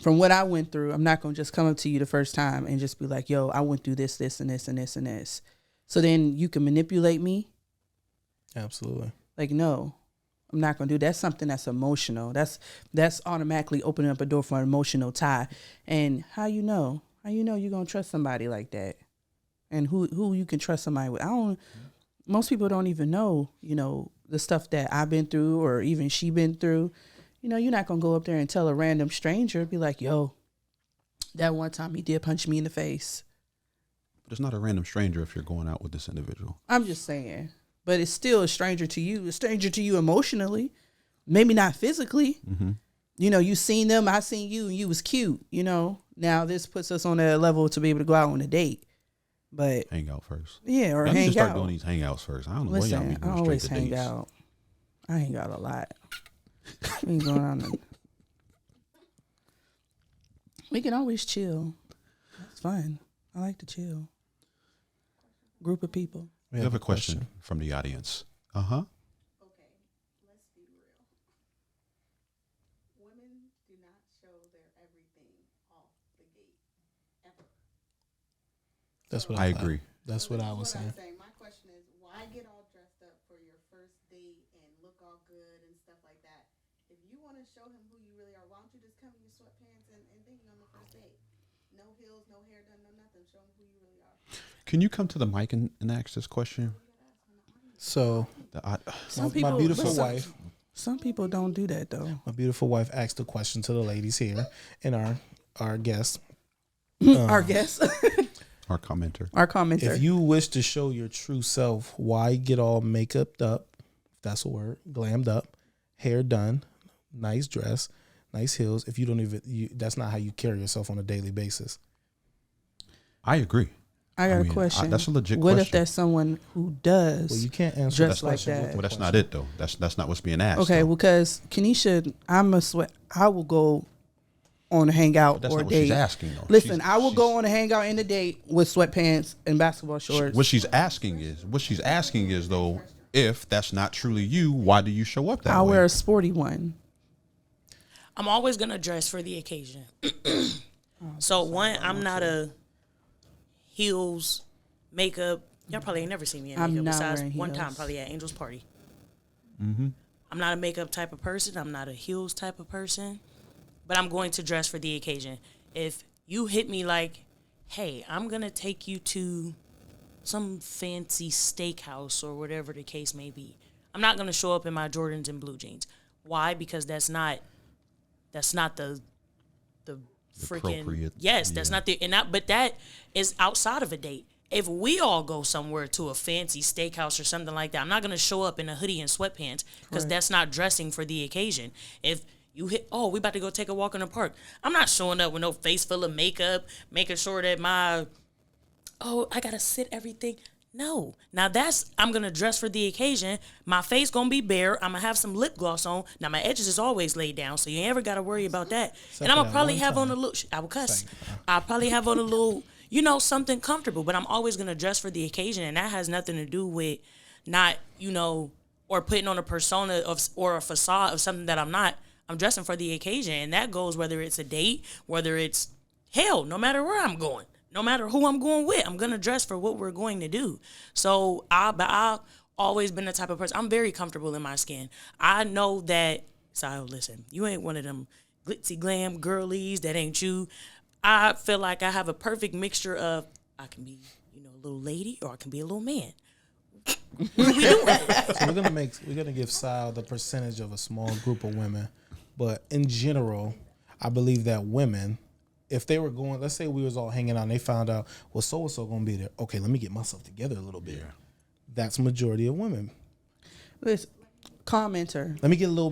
from what I went through, I'm not going to just come up to you the first time and just be like, yo, I went through this, this, and this, and this, and this. So then you can manipulate me. Absolutely. Like, no, I'm not going to do that. That's something that's emotional. That's automatically opening up a door for an emotional tie. And how you know you're going to trust somebody like that? And who you can trust somebody with? Most people don't even know, the stuff that I've been through or even she been through. You're not going to go up there and tell a random stranger, be like, yo, that one time he did punch me in the face. But it's not a random stranger if you're going out with this individual. I'm just saying. But it's still a stranger to you emotionally. Maybe not physically. Mm-hmm. You seen them, I seen you, and you was cute, Now this puts us on a level to be able to go out on a date. But Hang out first. yeah, or Y'all need hang to start out. doing these hangouts first. I don't know Listen, why y'all be I going always straight to hang dates. out. I hang out a lot. We ain't going on. We can always chill. It's fun. I like to chill. Group of people. We have a question from the audience. Uh-huh. Okay, let's be real. Women do not show their everything off the gate ever. That's what I agree. That's what I was saying. My question is, why get all dressed up for your first date and look all good and stuff like that? If you want to show him who you really are, why don't you just come in your sweatpants and thinking on the first date? No heels, no hair done, no nothing. Show him who you really are. Can you come to the mic and ask this question? So my beautiful wife. Some people don't do that though. My beautiful wife asked the question to the ladies here and our guests. Our guest, Our commenter. our commenter. If you wish to show your true self, why get all makeuped up? If that's a word, glammed up, hair done, nice dress, nice heels. If you don't that's not how you carry yourself on a daily basis. I agree. I got a question. That's a legit what question. if there's someone who does? Well, you can't answer Dress that like question that. with the Well, that's question. not it though. That's not what's being asked. Okay, though. because Kenesha, I will go on a hangout But that's or not a what date. she's asking though. Listen, I will go on a hangout in a date with sweatpants and basketball shorts. What she's asking is though, if that's not truly you, why do you show up that I'll way? wear a sporty one. I'm always gonna dress for the occasion. So one, I'm not a heels, makeup. Y'all probably ain't never seen me in I'm makeup not besides wearing one time, heels. probably at Angel's party. Mm-hmm. I'm not a makeup type of person. I'm not a heels type of person. But I'm going to dress for the occasion. If you hit me like, hey, I'm gonna take you to some fancy steakhouse or whatever the case may be, I'm not gonna show up in my Jordans and blue jeans. Why? Because that's not the freaking Appropriate, yes, that's yeah. not the but that is outside of a date. if we all go somewhere to a fancy steakhouse or something like that, I'm not going to show up in a hoodie and sweatpants because that's not dressing for the occasion. If you we about to go take a walk in the park, I'm not showing up with no face full of makeup, making sure that I got to sit everything. No. Now I'm going to dress for the occasion. My face going to be bare. I'm going to have some lip gloss on. Now my edges is always laid down, so you ain't ever got to worry about that. And I'm going to probably have on a little, I will cuss. I'll probably have on a little, something comfortable, but I'm always going to dress for the occasion, and that has nothing to do with not, or putting on a persona or a facade of something that I'm not. I'm dressing for the occasion, and that goes whether it's a date, whether it's, hell, no matter where I'm going, no matter who I'm going with, I'm going to dress for what we're going to do. So I've always been the type of person, I'm very comfortable in my skin. I know that, so listen, you ain't one of them glitzy glam girlies, that ain't you. I feel like I have a perfect mixture of, I can be, a little lady, or I can be a little man. What are we doing? So we're gonna give Sal the percentage of a small group of women, but in general, I believe that women, if they were going, let's say we was all hanging out and they found out, well, so and so gonna be there. Okay, let me get myself together a little bit. Yeah. That's majority of women. Listen, commenter. Let me get a little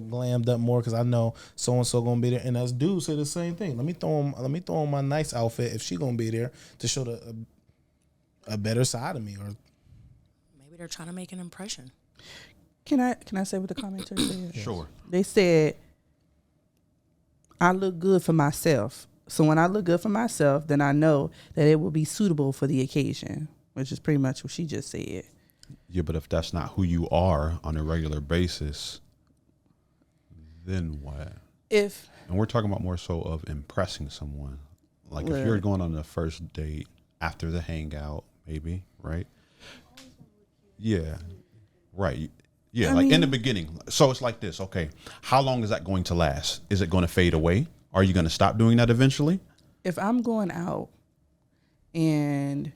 glammed up more because I know so and so gonna be there, and us dudes say the same thing. Let me throw on my nice outfit if she gonna be there to show a better side of me, or maybe they're trying to make an impression. Can I say what the commenter said? Sure. They said, I look good for myself. So when I look good for myself, then I know that it will be suitable for the occasion, which is pretty much what she just said. Yeah, but if that's not who you are on a regular basis, then what? And we're talking about more so of impressing someone. Like if you're going on the first date after the hangout, maybe, right? Yeah, right. Yeah, like in the beginning. So it's like this, okay, how long is that going to last? Is it going to fade away? Are you going to stop doing that eventually? If I'm going out and,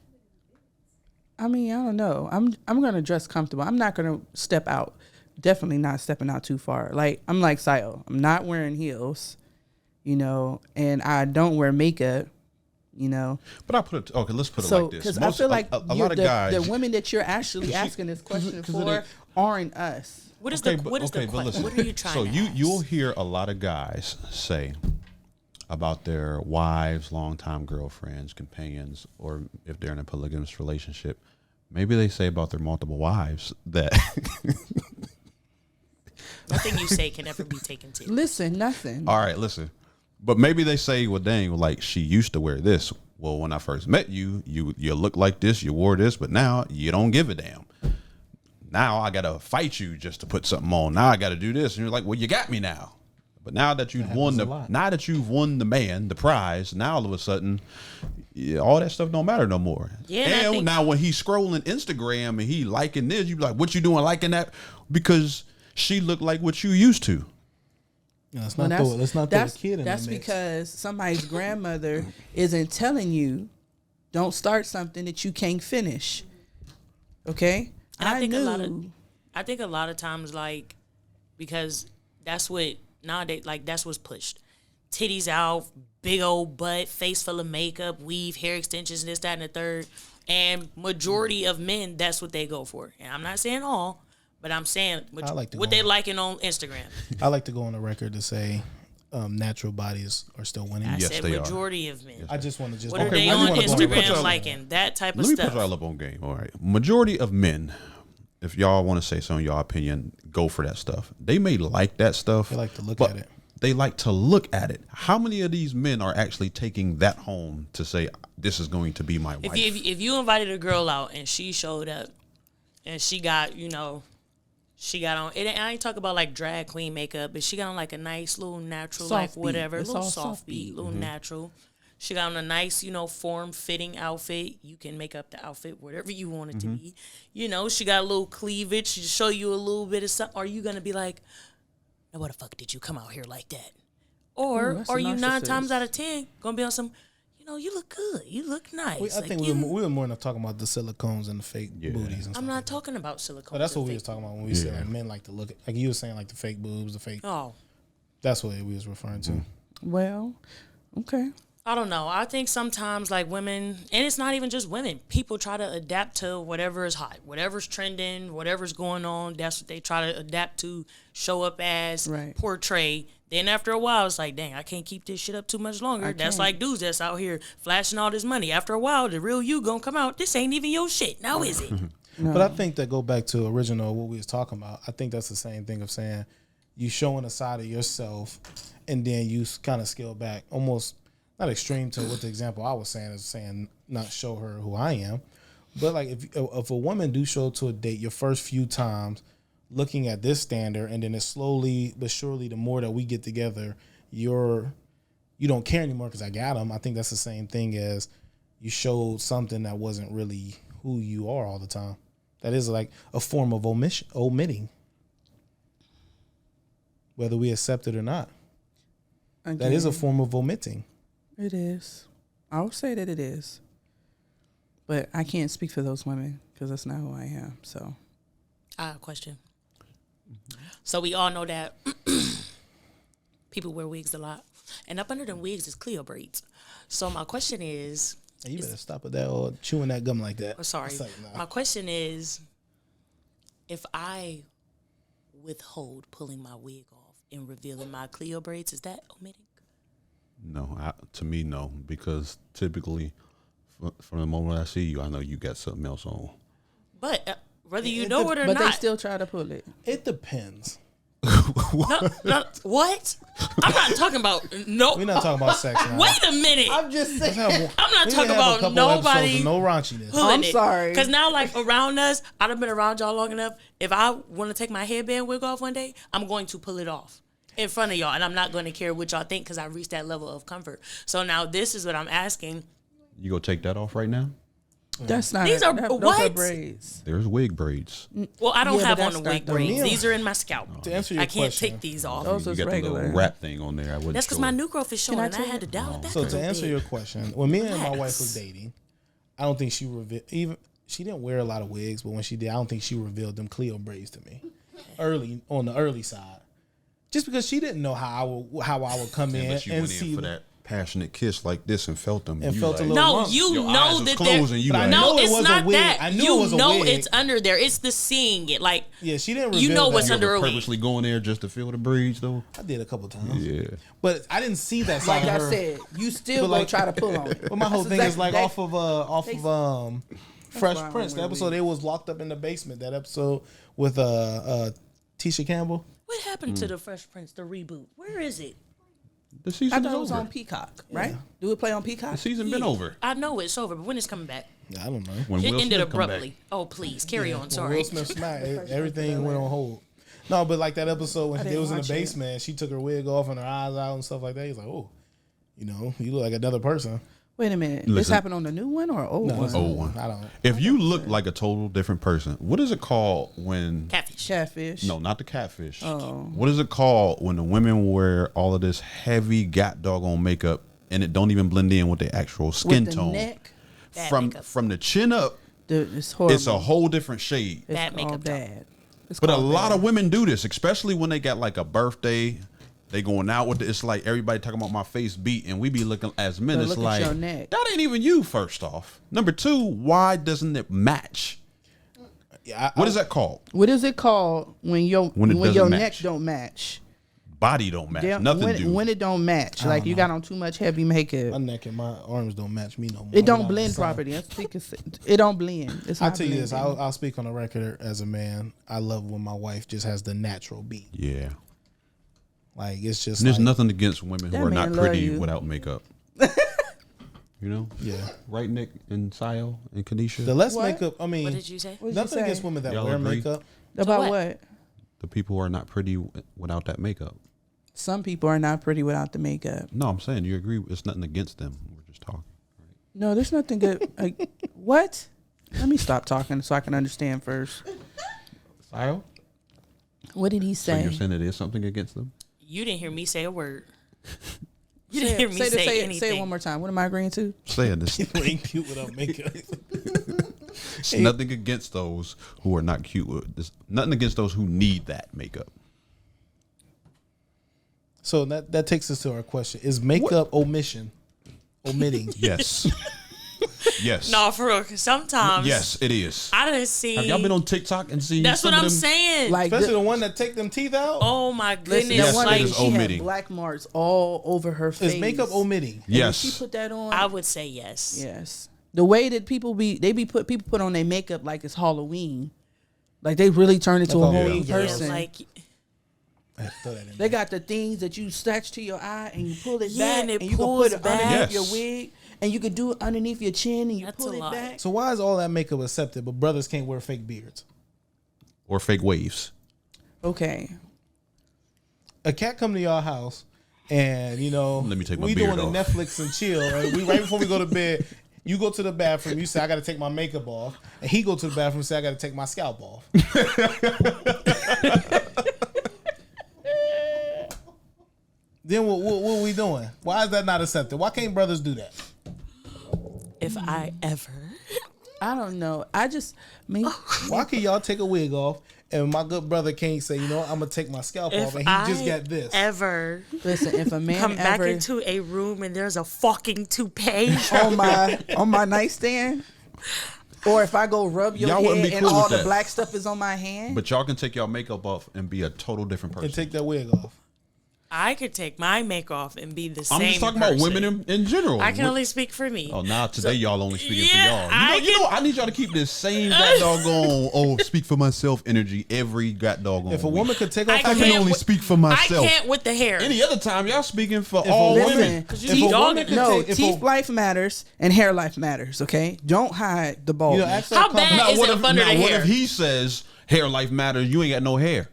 I don't know. I'm going to dress comfortable. I'm not going to step out. Definitely not stepping out too far. Like, I'm like Sayo. I'm not wearing heels, and I don't wear makeup. But let's put it like this. Because I feel like a lot of guys, the women that you're actually asking this question for aren't us. What is the question? Listen, what are you trying to ask? You'll hear a lot of guys say about their wives, longtime girlfriends, companions, or if they're in a polygamous relationship, maybe they say about their multiple wives that nothing you say can ever be taken to. Listen, nothing. All right, listen. But maybe they say, well, dang, like she used to wear this. Well, when I first met you, you look like this, you wore this, but now you don't give a damn. Now I got to fight you just to put something on. Now I got to do this. And you're like, well, you got me now. But now that you've won the prize, now all of a sudden, all that stuff don't matter no more. Yeah. And now when he's scrolling Instagram and he liking this, you be like, what you doing liking that? Because she looked like what you used to. Yeah, let's not throw a kid in That's that mix. because somebody's grandmother isn't telling you, don't start something that you can't finish. Okay? And I think a lot of times, like, because that's what nowadays, like, that's what's pushed. Titties out, big old butt, face full of makeup, weave, hair extensions, this, that, and the third. And majority of men, that's what they go for. And I'm not saying all, but I'm saying what they liking on Instagram. I like to go on the record to say natural bodies are still winning. I Yes, said they majority of men. I just want to What are they on Instagram liking? That type of stuff. Let me put y'all up on game. All right. Majority of men, if y'all want to say something, y'all opinion, go for that stuff. They may like that stuff. They like to look at it. They like to look at it. How many of these men are actually taking that home to say, this is going to be my wife? If you invited a girl out and she showed up and she got, she got on, I ain't talking about like drag queen makeup, but she got on like a nice little natural, soft like whatever, beat. little soft beat, little natural. She got on a nice, form-fitting outfit. You can make up the outfit whatever you want it to be. She got a little cleavage. She show you a little bit of something. Are you going to be like, now what the fuck did you come out here like that? Or are you 9 times out of 10 going to be on some, you look good. You look nice. I think we were more than talking about the silicones and the fake booties. And I'm not talking about silicone. That's what we was talking about when we said like, men like to look at, like you were saying, like the fake boobs, the fake. Oh. That's what we was referring to. Well, okay. I don't know. I think sometimes like women, and it's not even just women, people try to adapt to whatever is hot, whatever's trending, whatever's going on. That's what they try to adapt to, show up as, Right. portray. Then after a while, it's like, dang, I can't keep this shit up too much longer. I That's can't. like dudes that's out here flashing all this money. After a while, the real you gonna come out. This ain't even your shit. Now is it? But I think that go back to original what we was talking about. I think that's the same thing of saying you showing a side of yourself, and then you kind of scale back, almost not extreme to what the example I was saying is saying not show her who I am, but like if a woman do show up to a date your first few times, looking at this standard, and then it's slowly but surely the more that we get together, you don't care anymore because I got them. I think that's the same thing as you showed something that wasn't really who you are all the time. That is like a form of omitting, whether we accept it or not. That is a form of omitting. It is. I would say that it is. But I can't speak for those women because that's not who I am. So I have a question. So we all know that people wear wigs a lot, and up under them wigs is Cleo braids. So my question is, Hey, you better stop with that or chewing that gum like that. oh, sorry, It's like, nah. my question is, if I withhold pulling my wig off and revealing my Cleo braids, is that omitting? No, to me, no, because typically, from the moment I see you, I know you got something else on. But whether you know it or but not, they still try to pull it. It depends. no, what? I'm not talking about no. We're not talking about sex now. Wait a minute. I'm just saying. I'm not We talking have a about couple nobody episodes with no raunchiness. pulling I'm it. sorry. Because now, like, around us, I've been around y'all long enough. If I want to take my headband wig off one day, I'm going to pull it off in front of y'all. And I'm not going to care what y'all think because I reached that level of comfort. So now this is what I'm asking. You go take that off right now? That's not. These are- those what? braids. There's wig braids. Well, I don't Yeah, have but on the that's wig not braids. the- These are in my scalp. To answer your I can't question, take these off. Those You is got the regular. little wrap thing on there. I wouldn't. That's because show my it. new growth is showing, I and I tell had to you? dial it back a So to little answer bit. your question, when me and my wife Relax. was dating, I don't think she she didn't wear a lot of wigs, but when she did, I don't think she revealed them Cleo braids to me on the early side, just because she didn't know how I would come in Unless you and went see in for that passionate kiss like this and felt them. And you felt a like, little No, lumps. you Your eyes know was that closed and you But I like, know no, it it's was a not wig. that. I knew You it was a know wig. it's under there. It's the seeing it. Like, Yeah, she didn't. You reveal know what's that. under a wig. purposely going there just to feel the braids though. I did a couple times. Yeah. But I didn't see that side Like of I her. said, you still But gonna like- try to pull on it. But my whole That's thing is like exactly- off of Fresh why I Prince, the don't wear episode they was locked up in the basement. That episode with Tisha Campbell. what happened to the Fresh Prince, the reboot? Where is it? The I season thought it is was over. on Peacock, right? Do it play on Peacock? The season been over. I know it's over, but when it's coming back? I don't know. When It Will ended Smith come back. abruptly. Oh, please, carry on. When Sorry. Will Smith smacked, everything went on hold. No, but like that episode when they didn't was in the watch it. basement, she took her wig off and her eyes out and stuff like that. He's like, oh, you look like another person. Wait a minute. This Listen. happened on the new one or old one? it's Old one. I don't. If you look like a total different person, what is it called when? Catfish. Catfish. No, not the catfish. Oh. What is it called when the women wear all of this heavy god doggone makeup and it don't even blend in with their actual skin With the tone? neck, Bad From makeup. from the chin up, it's horrible. it's a whole different shade. It's Bad all makeup job. bad. It's But a called lot bad. of women do this, especially when they got like a birthday. They going out with it. It's like everybody talking about my face beat, and we be looking as men. But It's look at like your neck. that ain't even you. First off, number two, why doesn't it match? Yeah, What is that called? What is it called when your When it your doesn't neck match. don't match? Body don't match. Damn, Nothing when, do. when it don't match, like you got on too much heavy My makeup. neck and my arms don't match me no more. It I'm don't not blend the same. properly. It don't blend. It's I'll not tell you this. blending. I'll speak on the record as a man. I love when my wife just has the natural beat. yeah. Like it's just And there's like, nothing against women That who are not man love pretty you. without makeup. You know, yeah. right, Nick and Sayo and Kanisha. The less What? makeup. I mean, What did you say? What'd you nothing say? against women that Y'all wear agree? makeup. About what? what? The people who are not pretty without that makeup. Some people are not pretty without the makeup. No, I'm saying you agree. It's nothing against them. We're just talking. No, there's nothing good. What? Let me stop talking so I can understand first. Sayo? What did he So say? you're saying it is something against them? You didn't hear me say a word. You Say didn't it- hear me say, say it- anything. say it one more time. What am I agreeing to? Saying this. People ain't cute without makeup. It's nothing against those who are not cute. There's nothing against those who need that makeup. So that takes us to our question: is makeup omission? omitting. Yes. Yes. No, for real. 'Cause sometimes. Yes, it is. I done seen. Have y'all been on TikTok and seen? That's some what of I'm them? saying. Like Especially the one that take them teeth out. Oh my goodness. listen, Yes, that one it like, is lady, she omitting. had black marks all over her face. Is makeup omitting? And when Yes. she put that on. I would say yes. Yes. The way that people put on their makeup like it's Halloween. Like they really turn into Like a a whole Halloween new girl. person. Like, Throw that in They there. got the things that you stretch to your eye and you pull it Yeah, back and it you can pulls put it back. underneath Yes. your wig and you can do it underneath your chin and you That's pull a it lot. back. So why is all that makeup accepted, but brothers can't wear fake beards? Or fake waves. Okay. A cat come to your house, and Let me take my we beard doing the off. Netflix and chill. And we right before we go to bed, you go to the bathroom. You say I got to take my makeup off, and he go to the bathroom and say I got to take my scalp off. Then what we doing? Why is that not accepted? Why can't brothers do that? if I ever. I don't know. I just me Why can y'all take a wig off and my good brother can't say, I'm gonna take my scalp off, If and he I just got this? ever listen, if a man come back ever into a room and there's a fucking toupee. on my nightstand, or if I go rub your Y'all wouldn't head be and cool all with the that. black stuff is on my hand, But y'all can take y'all makeup off and be a total different person. And take that wig off. I could take my make off and be the same I'm just talking about person. women in general. I can only speak for me. Oh, now today y'all only speaking yeah, for y'all. You know, I need y'all to keep this same that doggone speak for myself energy every god doggone. If a week. woman could take off I her I can can't only with- speak for myself. I can't with the hair. Any other time y'all speaking for a all woman- women. Because you if be a woman dogging. could no, take- if teeth a- life matters and hair life matters. Okay, don't hide the baldness. ask How her bad comment- is it up under the what hair? if he says hair life matters? You ain't got no hair.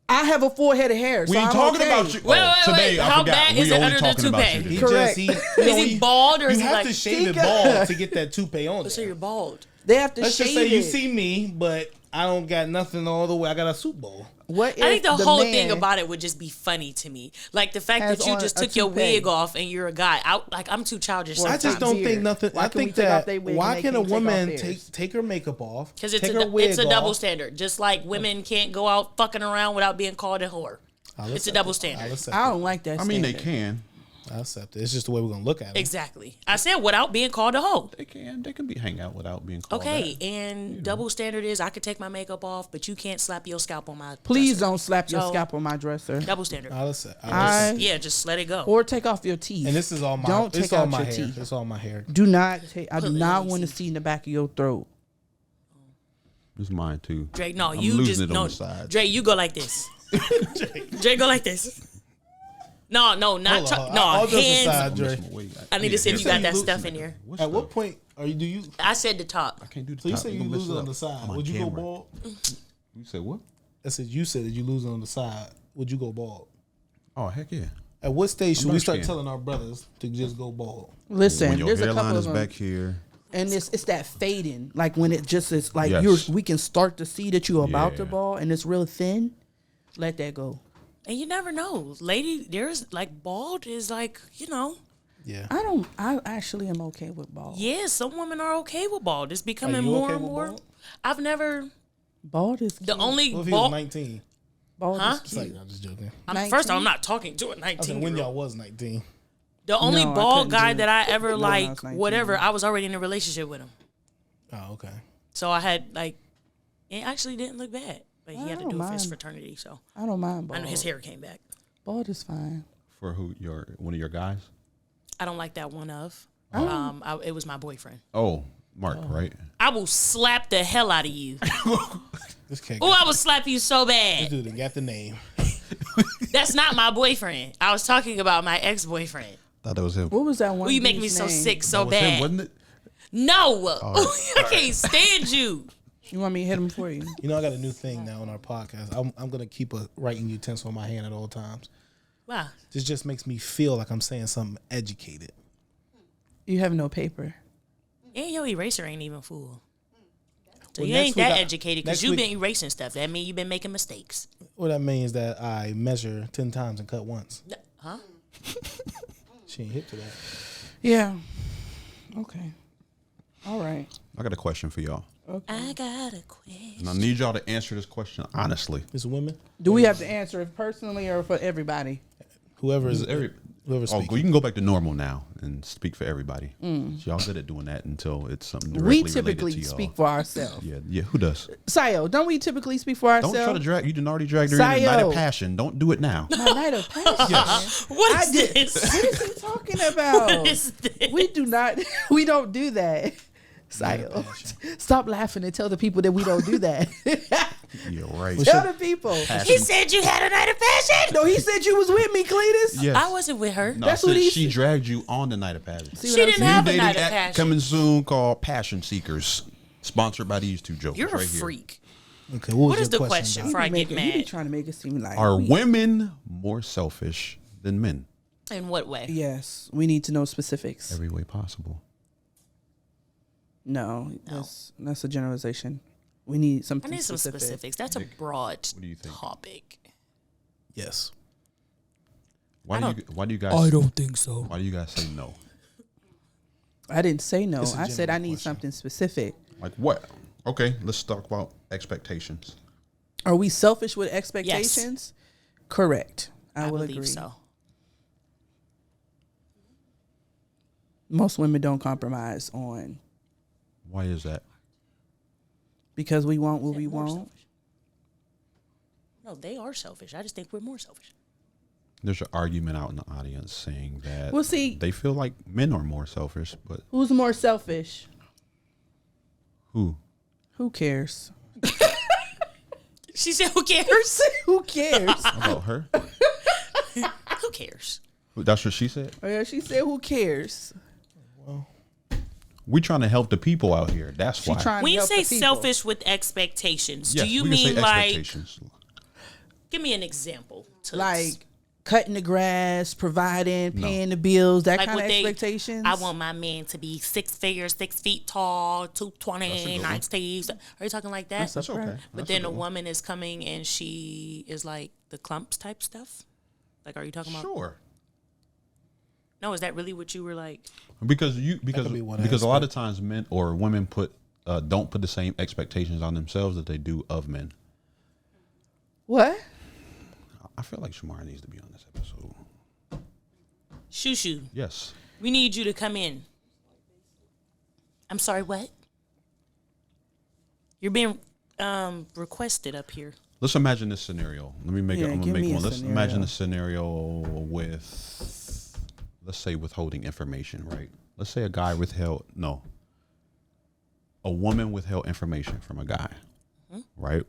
I have a full head of hair. We so ain't I'm talking okay. about you. Wait, oh, wait, today wait. I How forgot. bad We is it only under the talking about toupee? you. Correct. Is he bald or is You he have like? to shave it Tika. bald to get that toupee on. So There. you're bald. They have to Let's shave just say it. you see me, but I don't got nothing all the way. I got a soup bowl. What if I think the whole man thing about it would just be funny to me. Like the fact has that you on just a took your toupee. wig off and you're a guy. I'm too childish Well, I sometimes. just don't beard. think nothing. Why I can we think take that off they wig and why they can a can't take off woman theirs? take her makeup off? Because take her wig it's a double off? standard. Just like women can't go out fucking around without being called a whore. I'll It's a accept double it. standard. I'll accept I it. don't like that. I mean, they standard. can. I'll accept it. It's just the way we're gonna look at it. Exactly. I said without being called a hoe. They can. They can be hang out without being called Okay, that. and double standard is I could take my makeup off, but you can't slap your scalp on my. Please dresser. don't slap your So- scalp on my dresser. Double standard. I'll accept. Yeah, just let it go. Or take off your teeth. And this is all my. Don't It's take all out my your hair. teeth. It's all my hair. Do not take. I do Please. not want to see in the back of your throat. It's mine too. Drake, no, I'm you losing just it on no. the side. Drake, you go like this. Drake, go like this. No, not Hold on, no all jokes hands. aside, I'm Dre. missing my way. I need to see if you said got you that lose- stuff in here. What's At what up? point are you? Do you? I said the top. I can't do the So you top. said You you gonna lose mess it on up. the side. I'm on Would you go camera. bald? You said what? I said you said that you lose it on the side. Would you go bald? Oh heck yeah. At what stage should we start dark-skinned. telling our brothers to just go bald? Listen, When your there's a hairline couple is of them, back here. and it's that fading. Like when it just is like Yes. we can start to see that you're about Yeah. to ball, and it's real thin. Let that go. And you never know, lady. There's like bald is like Yeah. I actually am okay with bald. yeah. Some women are okay with bald. It's becoming you more okay and with more. bald? I've never. Bald is The cute. only What if he was bald. 19? Bald Huh? is It's like cute. I'm just joking. First, 19? I'm not talking to a I said 19 when year y'all old. was 19. The only No, I bald couldn't guy do that I ever it when I was like, 19. whatever, I was already in a relationship with him. Oh, okay. So I had like, it actually didn't look bad, but he had to don't do it for his mind. fraternity. So I don't mind I bald. know his hair came back. Bald is fine. For who? One of your guys? I don't like that one of. It was my boyfriend. Oh, Mark, right? I will slap the hell out of you. This cat. Oh, I will slap you so This bad. dude done got the name. That's not my boyfriend. I was talking about my ex-boyfriend. Thought that was him. What was that one? Well, you make me dude's so name? sick, That so was him, bad. wasn't it? No, I can't stand you. You want me to hit him for you? You know, I got a new thing now on our podcast. I'm gonna keep a writing utensil in my hand at all times. Wow. This just makes me feel like I'm saying something educated. You have no paper. And your eraser ain't even full. So Well, you next ain't week that I- educated next because you've week- been erasing stuff. That means you've been making mistakes. What that means that I measure 10 times and cut once. Huh? She ain't hip to that. Yeah. Okay. All right. I got a question for y'all. I got a question. And I need y'all to answer this question honestly. It's women. Do we have to answer it personally or for everybody? Whoever is Every- whoever Oh, speaks. you can go back to normal now. and speak for everybody. Y'all good at doing that until it's something We directly related typically to y'all. speak for ourselves. Yeah. Who does? Sayo, don't we typically speak for ourselves? Don't try to drag. You didn't already drag her in a night of passion. Don't do it now. My night of passion. What is this? What is he talking about? What is this? We do not. We don't do that. Sayo, stop laughing and tell the people that we don't do that. Yeah, right. Tell the people. He said you had a night of passion. No, he said you was with me, Cletus. Yes. I wasn't with her. No, That's I what said he she said. dragged you on the night of passion. See She what I'm didn't saying? have a Dating night of app passion. coming soon called Passion Seekers, sponsored by these two jokers You're a right here. freak. Okay, What is the question? Doc? Before I get He be mad. trying to make it seem like Are women more selfish than men? In what way? Yes, we need to know specifics. Every way possible. No, that's a generalization. We need I something need some specific. specifics. That's a broad do you think? topic. Yes. Why do you guys? think so. Why do you guys say no? I didn't say no. It's a I said I general need question. something specific. Like what? Okay, let's talk about expectations. Are we selfish with expectations? Correct. I will believe agree. so. Most women don't compromise on Why is that? because we want what we More want. selfish. No, they are selfish. I just think we're more selfish. There's an argument out in the audience saying that Well, see- they feel like men are more selfish, but Who's more selfish? who? Who cares? She said, "Who cares? Who cares? About her? Who cares?" That's what she said. Oh, yeah, she said, "Who cares?" We trying to help the people out here. That's She why. trying When to you help say the people. selfish with expectations, Yes, do you we can say mean like? expectations. Give me an example. Toots. like cutting the grass, providing, paying the bills, that Like kind of what they- expectations? I want my man to be 6 figures, 6 feet tall, That's a 220, good 9 one. Steves. Are you talking like that? That's It's okay. Right. But That's then a a good one. woman is coming and she is like the clumps type stuff. Like, are you talking about? Sure. No, is that really what you were like? Because could be one a lot of times men or women don't put the same expectations on themselves that they do of men. What? I feel like Shamar needs to be on this episode. Shoo, Yes. we need you to come in. I'm sorry, what? You're being requested up here. Let's imagine this scenario. Let me make it. Yeah, I'm give gonna me make a one. Let's scenario. imagine a scenario with, let's say, withholding information, right? Let's say a woman withheld information from a guy, right?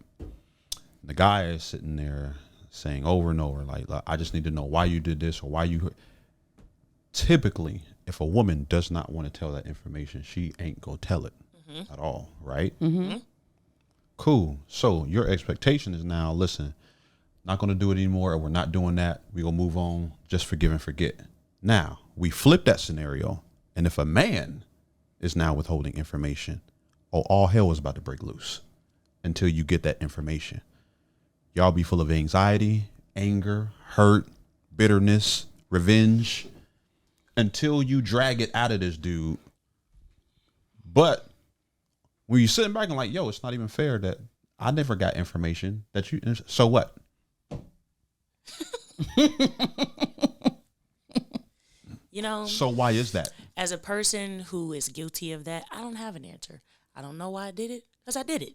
The guy is sitting there saying over and over, like, I just need to know why you did this or why you. Typically, if a woman does not want to tell that information, she ain't gonna tell it at all, right? Mm-hmm. Cool. So your expectation is now, listen, not going to do it anymore, or we're not doing that. We're going to move on, just forgive and forget. Now, we flip that scenario, and if a man is now withholding information, all hell is about to break loose until you get that information. Y'all be full of anxiety, anger, hurt, bitterness, revenge, until you drag it out of this dude. But when you're sitting back and like, yo, it's not even fair that I never got information that you, so what? You know, So why is that? as a person who is guilty of that, I don't have an answer. I don't know why I did it, because I did it.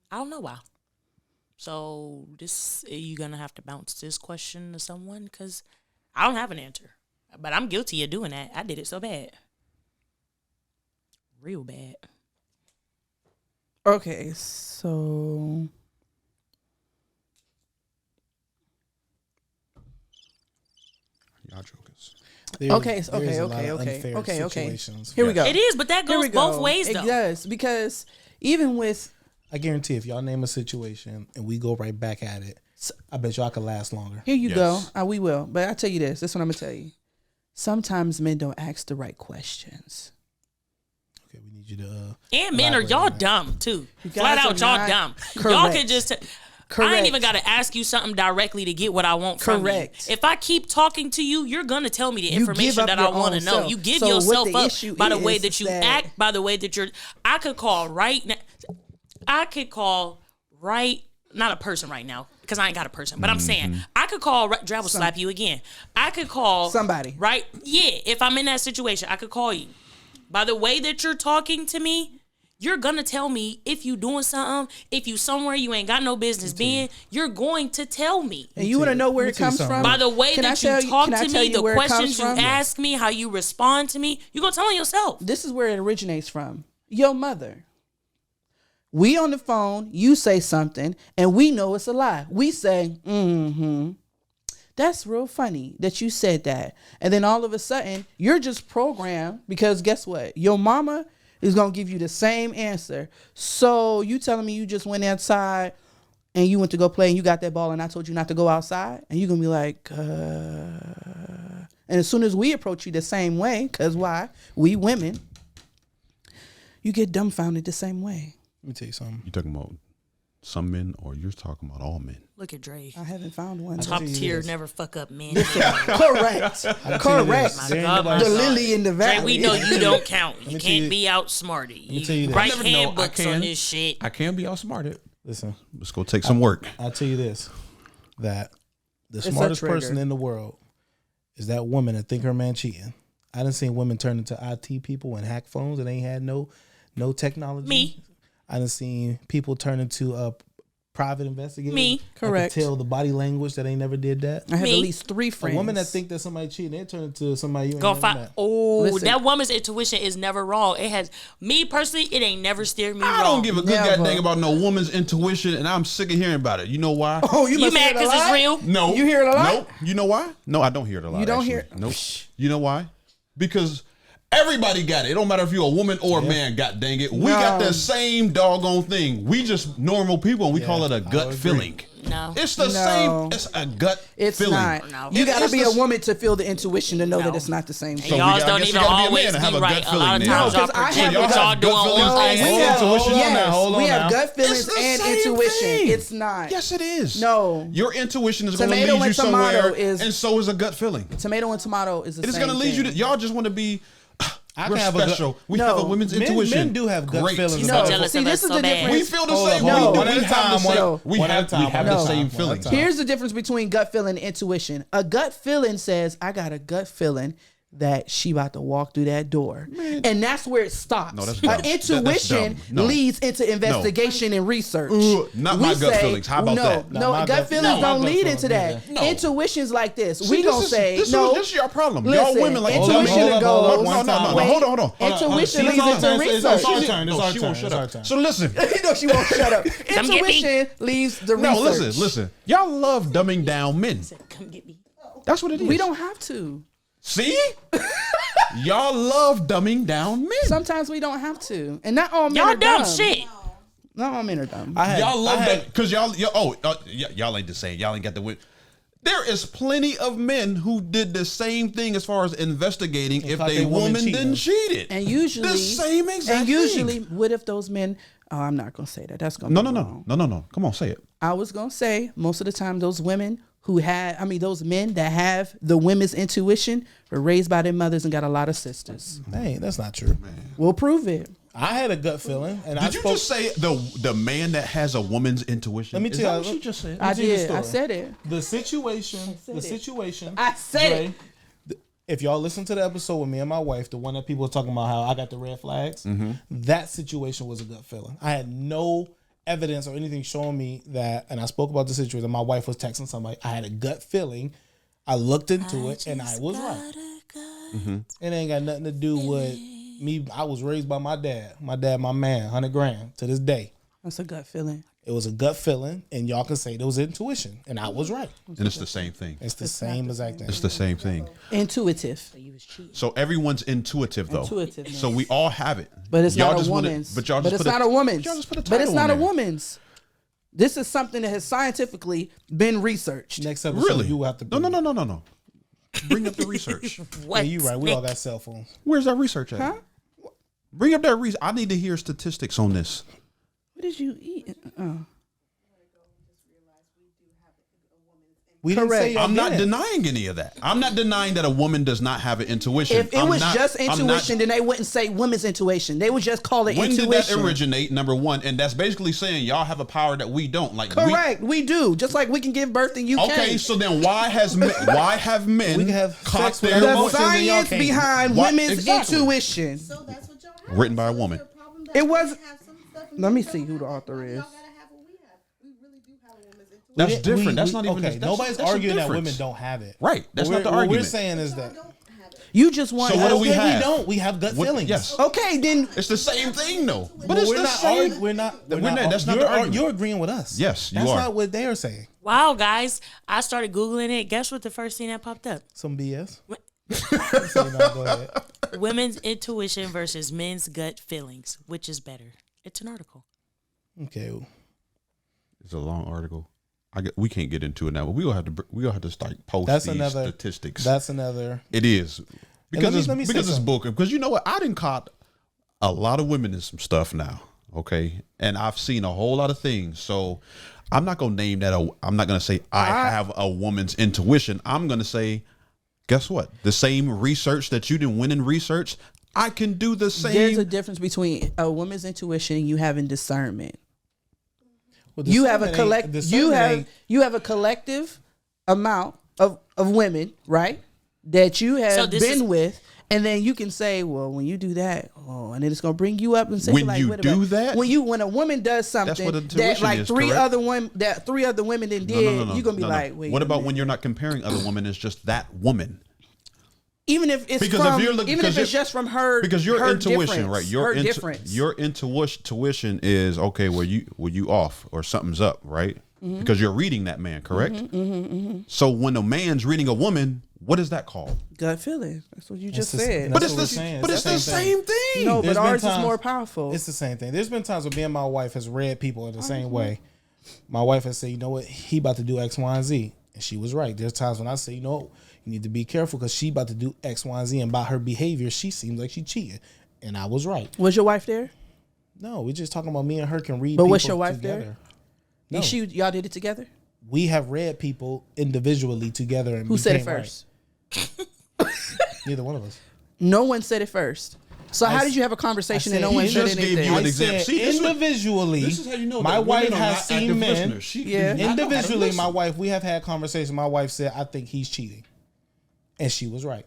I don't know why. So you're going to have to bounce this question to someone, because I don't have an answer. But I'm guilty of doing that. I did it so bad. Real bad. Okay, so Y'all jokers. Okay. Here we go. It is, but that Here goes we go. both ways, though. It does, because even with I guarantee if y'all name a situation and we go right back at it, I bet y'all could last longer. here you Yes. go. We will. But I tell you this. This is what I'm gonna tell you. Sometimes men don't ask the right questions. Okay, we need you to. And men are elaborate y'all on that. dumb too. guys Flat are out, y'all not dumb. Y'all correct. can just. I Correct. ain't even got to ask you something directly to get what I want from Correct. you. If I keep talking to you, you're gonna tell me the You give information up that I your want to own know. self. You give So what yourself the up issue by the way is that you that- act, by the way that you're. I could call right now. I could call right not a person right now because I ain't got a person, but I'm saying I could call Dravel slap you again. I could call somebody, right? Yeah, if I'm in that situation, I could call you. By the way that you're talking to me, you're gonna tell me if you doing something, if you somewhere you ain't got no business being, you're going to tell me. And you want to know where it comes from? By the way that you talk to me, the questions you ask me, how you respond to me, you're gonna tell me yourself. This is where it originates from. Your mother. We on the phone, you say something, and we know it's a lie. We say, that's real funny that you said that. And then all of a sudden, you're just programmed because guess what? Your mama is going to give you the same answer. So you telling me you just went outside and you went to go play and you got that ball and I told you not to go outside? And you're going to be like, And as soon as we approach you the same way, because why? We women, you get dumbfounded the same way. Let me tell you something. You talking about some men or you're talking about all men? Look at Dre. I haven't found one. Top tier, never fuck up men. Correct. Correct. The lily in the valley. Dre, we know you don't count. You can't be outsmarted. You write handbooks on this shit. I can be outsmarted. Listen, let's go take some work. I'll tell you this, that the smartest person in the world is that woman that think her man cheating. I done seen women turn into IT people and hack phones and they ain't had no technology. Me. I done seen people turn into private investigators. Me. Correct. Tell the body language that they never did that. I have at least 3 friends. A woman that think that somebody cheating, they turn into somebody you ain't Go never find. met. Oh, Listen. that woman's intuition is never wrong. It has me personally. It ain't never steered me wrong. I don't give a good Never. goddamn about no woman's intuition, and I'm sick of hearing about it. You know why? Oh, You mad because it's real? No. You hear it a lot? Nope. You know why? No, I don't hear it a lot. You don't actually. hear it? Nope. You know why? Because everybody got it. It don't matter if you're a woman or a man, god dang it. We got the same doggone thing. We just normal people and we call it a gut feeling. No. It's the same. It's a gut feeling. Not. No. You got to It's be the- a woman to feel the intuition to know No. that it's not the same And thing. y'all I don't guess even you gotta be a always man to have be a right. gut A lot of feeling times now. y'all 'cause I project have what a y'all gut doing feeling on and us. intuition. Yes, Hold on we now. have gut feelings It's the and same intuition. thing. It's not. Yes, it is. No. Your intuition is going to Tomato lead you and tomato somewhere, is- and so is a gut feeling. Tomato and tomato is the It is same going to lead you thing. to. Y'all just want to be. I We're can have a gut- special. We No. have a women's intuition. Men do have gut Great. feelings. So No, jealous see, of this us is so the bad. difference. We feel the Hold same. up, hold up. We One at a have time, the one- same. We one at a have time, one at a the time, same one at a feelings. time. Here's the difference between gut feeling and intuition. A gut feeling says, I got a gut feeling that she about to walk through that door. And that's where it stops. No, that's dumb. That's Intuition dumb. No. leads into investigation and research. Not my gut feelings. How about that? No, my gut gut- feelings no, my don't gut lead feelings into that. neither. No. Intuition's like this. See, We this gonna is- say, this no. is your problem. Listen, Y'all women like intuition hold up, goes. hold up, No, one no, time. no. Wait. Hold on. Intuition It's leads our into turn. It's our research. turn. It's No, our she turn. won't It's shut our up. turn. So listen. No, she won't shut up. Come get me. Intuition leads the No, research. listen. Y'all love dumbing down men. Come get me. That's what it is. We don't have to. See? Y'all love dumbing down men. Sometimes we don't have to. And not all men Y'all are dumb dumb. shit. Not all men are dumb. Y'all love that because y'all ain't the same. Y'all ain't got the wit. There is plenty of men who did the same thing as far as investigating if caught they their woman woman didn't cheated. And usually the same exact And usually, thing. what if those men? Oh, I'm not gonna say that. That's gonna No. be wrong. No. Come on, say it. I was gonna say most of the time those women who had, those men that have the women's intuition were raised by their mothers and got a lot of sisters. Hey, that's not true. We'll prove it. I had a gut feeling, and I Did you spoke. just say the man that has a woman's intuition? Let me Is tell that you- what she just said. I tell you the did. I story. said it. The situation. said The it. situation. I said it. If y'all listen to the episode with me and my wife, the one that people were talking about how I got the red flags, that situation was a gut feeling. I had no evidence or anything showing me that, and I spoke about the situation. My wife was texting somebody. I had a gut feeling. I looked into it, and I was right. It ain't got nothing to do with me. I was raised by my dad. My dad, my man, 100 grand to this day. That's a gut feeling. It was a gut feeling, and y'all can say there was intuition, and I was right. And it's the same thing. It's the same exact thing. It's the same thing. Intuitive. So everyone's intuitive though. Intuitiveness. So we all have it. But it's Y'all not a just wanna- woman's. But y'all just it's put not a woman's. Y'all just put a But it's title not a on there. woman's. This is something that has scientifically been researched. Next episode, Really? you will have to. No. Bring up the research. What? Yeah, you right. We all got cell phones. Where's that research at? Huh? Bring up that research. I need to hear statistics on this. What did you eat? Oh. We didn't say Correct. y'all I'm not didn't. denying any of that. I'm not denying that a woman does not have an intuition. If it I'm was not- just I'm not- intuition, then they wouldn't say women's intuition. They would just call it when intuition. did that originate? Number one, and that's basically saying y'all have a power that we don't. Like Correct. We do. Just like we can give birth and you Okay, can't. so then why have men We can have caught sex with their our The emotions and y'all science can't. behind What? women's Exactly. intuition. So that's what y'all have. Written by a So is woman. there a problem that It we was- have some stuff and Let you me don't see who the have? author is. Y'all gotta have what we have. We really do have a woman's intuition. That's different. That's not even. okay. That's, Nobody's that's a arguing that difference. women don't have it. Right. That's What not the we're- argument. What we're saying is that. Y'all don't have it. You just want. So what do we Okay, have? We don't. We have gut What- feelings. yes. Okay, then It's the same thing, though. But But it's we're the not. same. We're not. That's not the argument. You're agreeing with us. Yes, you That's are. not what they are saying. Wow, guys, I started Googling it. Guess what the first thing that popped up? Some BS. So, no, go ahead. Women's intuition versus men's gut feelings. Which is better? It's an article. Okay. It's a long article. We can't get into it now, but we gonna have to start post That's these another statistics. That's another. It is because let me say it's something. book. Because you know what, I didn't caught a lot of women in some stuff now. Okay, and I've seen a whole lot of things. So I'm not gonna name that. I'm not gonna say I have a woman's intuition. I'm gonna say, guess what? The same research that you didn't win in research, I can do the same. there's a difference between a woman's intuition and you having discernment. Well, You have a discernment collect. ain't- You discernment have ain't- you have a collective amount of women, right? That you have So this been is- with, and then you can say, well, when you do that, and then it's gonna bring you up and say, When like, you wait a do minute. that? when a woman does something what that intuition like is, three correct? other women didn't did, you're gonna be like, wait. What a about minute. when you're not comparing other women? It's just that woman. Even if it's Because from, if you're looking- even if because it's just from her, Because your her intuition, difference, right? Her difference. Your intuition is okay. Were you off or something's up, right? Mm-hmm. Because you're reading that man, correct? So when a man's reading a woman, what is that called? gut feeling. That's what you just the- said. that's But what it's we're the saying. but It's it's the the same same thing. No, There's but been ours is times- more powerful. It's the same thing. There's been times where me and my wife has read people in the same way. My wife has said, you know what, he about to do X, Y, and Z. And she was right. There's times when I say, you know what, you need to be careful because she about to do X, Y, and Z. And by her behavior, she seems like she cheating. And I was right. Was your wife there? No, we're just talking about me and her can read But people was your wife together. there? No. Y'all did it together? We have read people individually together. And Who said it became right. first? Neither one of us. No one said it first. So how I did you have a conversation I and no said one he said just gave anything? you an I example. said See, this is what- individually, This is how you know my that wife women are has not seen active men. listeners. She Yeah. did not know how to Individually, my listen. wife, we have had conversations. My wife said, I think he's cheating. And she was right.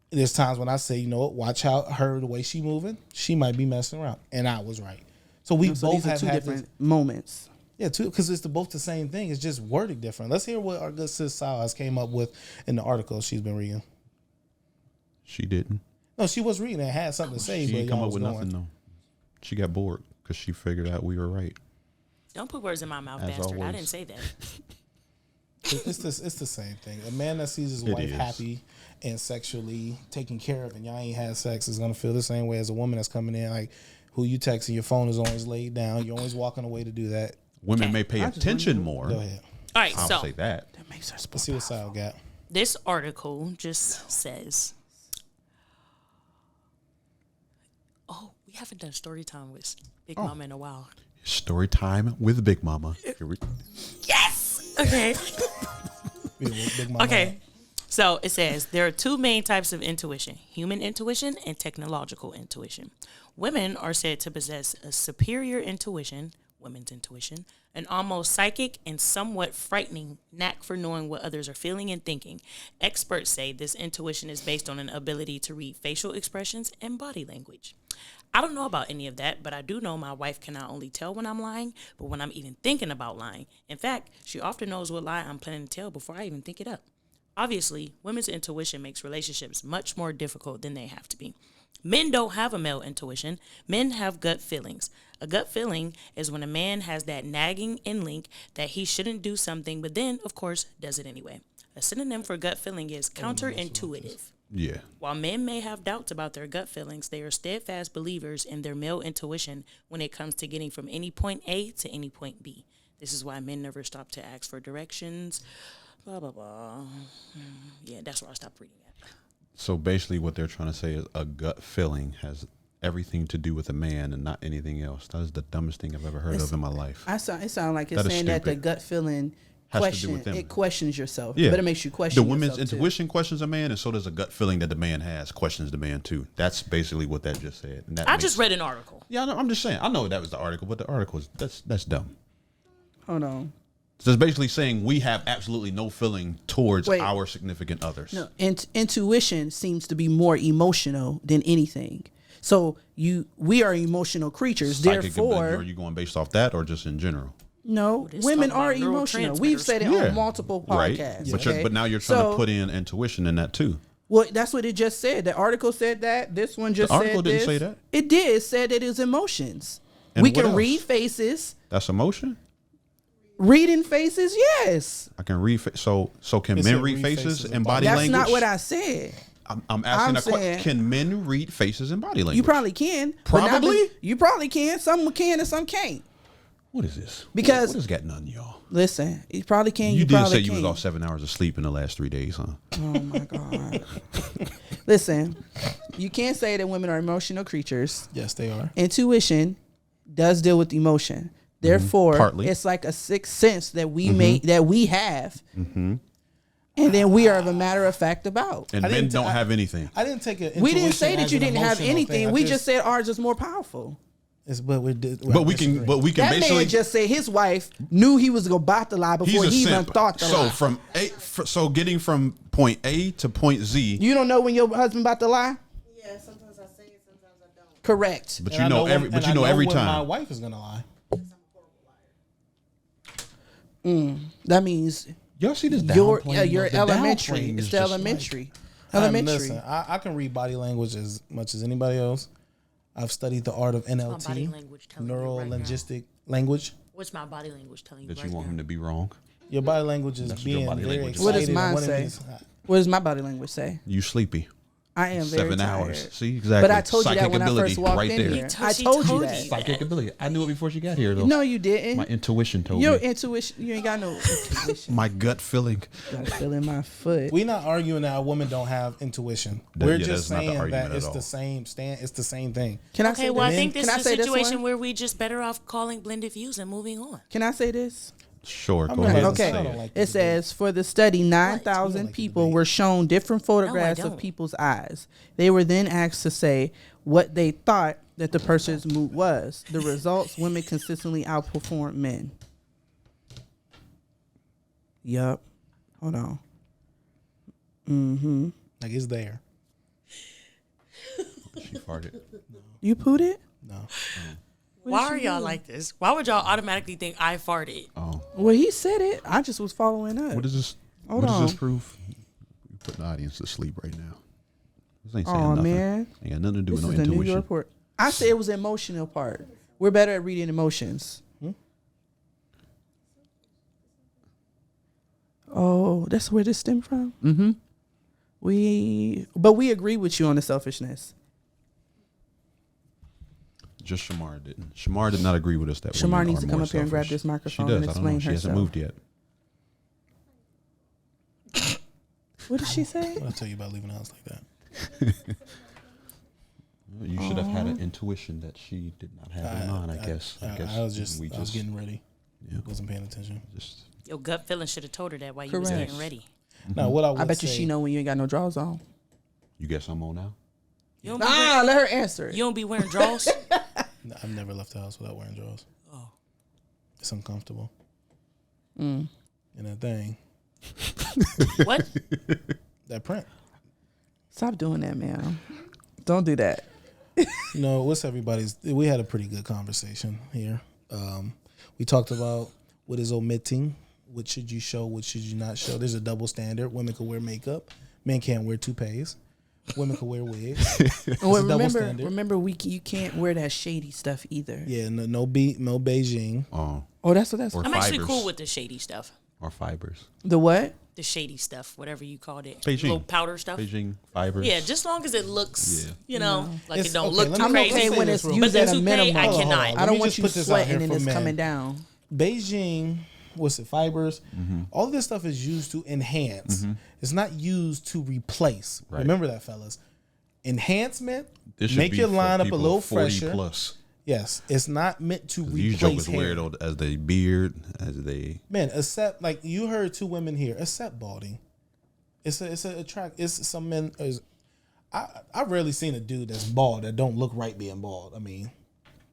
There's times when I say, you know what, watch out her, the way she moving. She might be messing around. And I was right. So we So both these are have two had different this. moments. Yeah, two, because it's both the same thing. It's just worded different. Let's hear what our good sis Silas came up with in the article she's been reading. She didn't. No, she was reading. It had something to say, She but didn't come y'all up was with going. nothing though. She got bored because she figured out we were right. Don't put words in my mouth, As bastard. I always. didn't say that. It's the same thing. A man that sees his It wife is. happy and sexually taken care of, and y'all ain't had sex, is gonna feel the same way as a woman that's coming in like who you texting. Your phone is always laid down. You're always walking away to do that. Women Okay. may pay attention more. Go ahead. All right, I'll so say that. That makes us Let's see what Sal got. this article just says, "Oh, we haven't done story time with Big Mama in a while." Story time with Big Mama. Here we- Yes. Okay. Big Mama. Okay. So it says there are two main types of intuition: human intuition and technological intuition. Women are said to possess a superior intuition, women's intuition, an almost psychic and somewhat frightening knack for knowing what others are feeling and thinking. Experts say this intuition is based on an ability to read facial expressions and body language. I don't know about any of that, but I do know my wife can not only tell when I'm lying, but when I'm even thinking about lying. In fact, she often knows what lie I'm planning to tell before I even think it up. Obviously, women's intuition makes relationships much more difficult than they have to be. Men don't have a male intuition. Men have gut feelings. A gut feeling is when a man has that nagging link that he shouldn't do something, but then, of course, does it anyway. A synonym for gut feeling is counterintuitive. Yeah. While men may have doubts about their gut feelings, they are steadfast believers in their male intuition when it comes to getting from any point A to any point B. This is why men never stop to ask for directions. Blah, blah, blah. Yeah, that's where I stopped reading it. So basically, what they're trying to say is a gut feeling has everything to do with a man and not anything else. That is the dumbest thing I've ever heard of in my life. It sounds like it's That is saying that the stupid. gut feeling Has to do question with them. it questions yourself, Yeah. but it makes you question The women's yourself, too. intuition questions a man, and so does a gut feeling that the man has questions the man too. That's basically what that just said. And that I makes- just read an article. Yeah, I know, I'm just saying. I know that was the article, but the article is that's dumb. Hold on. So it's basically saying we have absolutely no feeling towards Wait. our significant others. No, intuition seems to be more emotional than anything. So we are emotional creatures. Psychic ability, Therefore, are you going based off that or just in general? no, It's women talking are about emotional. We've said it Yeah. on multiple Right. podcasts. But, okay? but now you're trying So, to put in intuition in that too. Well, that's what it just said. The article said that. This one just The article said didn't this. say that. It did. It said it is emotions. And we what can else? read faces. That's emotion. Reading faces, yes. I can read. So can It men said read read faces faces and and body That's language? not what I said. I'm asking a question. saying- Can men read faces and body language? You probably can. but not Probably? that- You probably can. Some can and some can't. What is this? Because- what has gotten on y'all? Listen, you probably can. You You, did probably say you can. was off 7 hours of sleep in the last 3 days, huh? Oh my God. Listen, you can't say that women are emotional creatures. Yes, they are. Intuition does deal with emotion. Therefore, Partly. it's like a sixth sense that we have, and then we are of a matter of fact about. And I men didn't- don't I- have anything. I didn't take it. We didn't say that you didn't have anything. We just said ours is more powerful. But we Can That basically. man just said his wife knew he was about to lie He's before a he even simp. thought to lie. So getting from point A to point Z. You don't know when your husband about to lie? Yeah, sometimes I say it, sometimes I don't. Correct. But you know every. But you know every when my time. wife is gonna lie. I'm a horrible liar. That means Y'all see this you're downplaying? you're The elementary. downplaying It's is the just elementary. Listen, Elementary. I can read body language as much as anybody else. I've studied the art of body NLT, language telling you neuro right now? linguistic language. What's my body language telling you That right you want now? him to be wrong. Your body language is That's what your being body very language is. excited. What does and mine wanting say? these- What does my body language say? You sleepy. I am very 7 tired. hours. See exactly. But I told you that when I Psychic first walked right in there. here. She I told you told that. you. Psychic ability. I knew it before she got here, though. No, you didn't. My intuition told Your me. intuition. You ain't got no intuition. My gut feeling. Got a feel in my foot. We're not arguing that a woman don't have intuition. That- We're yeah, just that's not the saying argument that at it's all. the same stand. It's the same thing. Can I Okay, say well, I this? think this Can I is say a this situation one? where we just better off calling blended views and moving on. Can I say this? Sure, I'm go not ahead. gonna and say say I don't it. like It says for the study, 9,000 like the people debate. were shown different photographs of don't. people's eyes. They were then asked to say what they thought that the person's mood was. The results: women consistently outperformed men. Yup. Hold on. Like it's there. She farted. You put it? No. Why are y'all like this? Why would y'all automatically think I farted? Oh, Well, he said it. I just was following up. what is this? Hold what does this on. prove? You putting the audience to sleep right now. This ain't saying Oh nothing. man, Ain't got nothing to do this with is no the New York intuition. report. I said it was the emotional part. We're better at reading emotions. Oh, that's where this stemmed from. Mm-hmm. But we agree with you on the selfishness. Just Shamar didn't. Shamar did not agree with us that Shamar women needs are to come more up here and grab selfish. this microphone She does. and I don't know. explain She hasn't herself. moved yet. What did she say? I'll tell you about leaving the house like that. You should have had an intuition that she did not have in mind. I guess. I was just we I was getting ready. Yeah. Wasn't paying attention. just Your gut feeling should have told her that while you was Correct. getting ready. Now what I would I bet you say, she know when you ain't got no drawers on. you guess I'm on now. You don't be, Let her answer. you don't be wearing drawers? I've never left the house without wearing drawers. Oh. It's uncomfortable. And that thing, What? that print. Stop doing that, man. Don't do that. You know, what's everybody's? We had a pretty good conversation here. We talked about what is omitting. What should you show? What should you not show? There's a double standard. Women can wear makeup. Men can't wear toupees. Women can wear wigs. Well, a double remember, standard. you can't wear that shady stuff either. Yeah, no Beijing. Oh, Oh, that's what that's. or I'm fibers. actually cool with the shady stuff. or fibers. The what? The shady stuff, whatever you called it. Beijing. Little powder stuff. Beijing fibers. Yeah, just long as it looks, Yeah. you know, like It's- it don't okay, look let too me- I'm crazy. okay say when this it's real used quick. at But a the toupee, minimum. I Hold on, cannot. hold on. I Let don't me want just you put this out here sweating and for it's men. coming down. Beijing, what's it, fibers? Mm-hmm. All of this stuff is used to enhance. It's not used to replace. Right. Remember that, fellas. enhancement. This should Make be your for line up a people little 40 fresher. plus. Yes, it's not meant to These replace jokers hair. wear it as they beard, as they. Man, accept, like you heard two women here, accept balding. It's some men. I rarely seen a dude that's bald that don't look right being bald. I mean,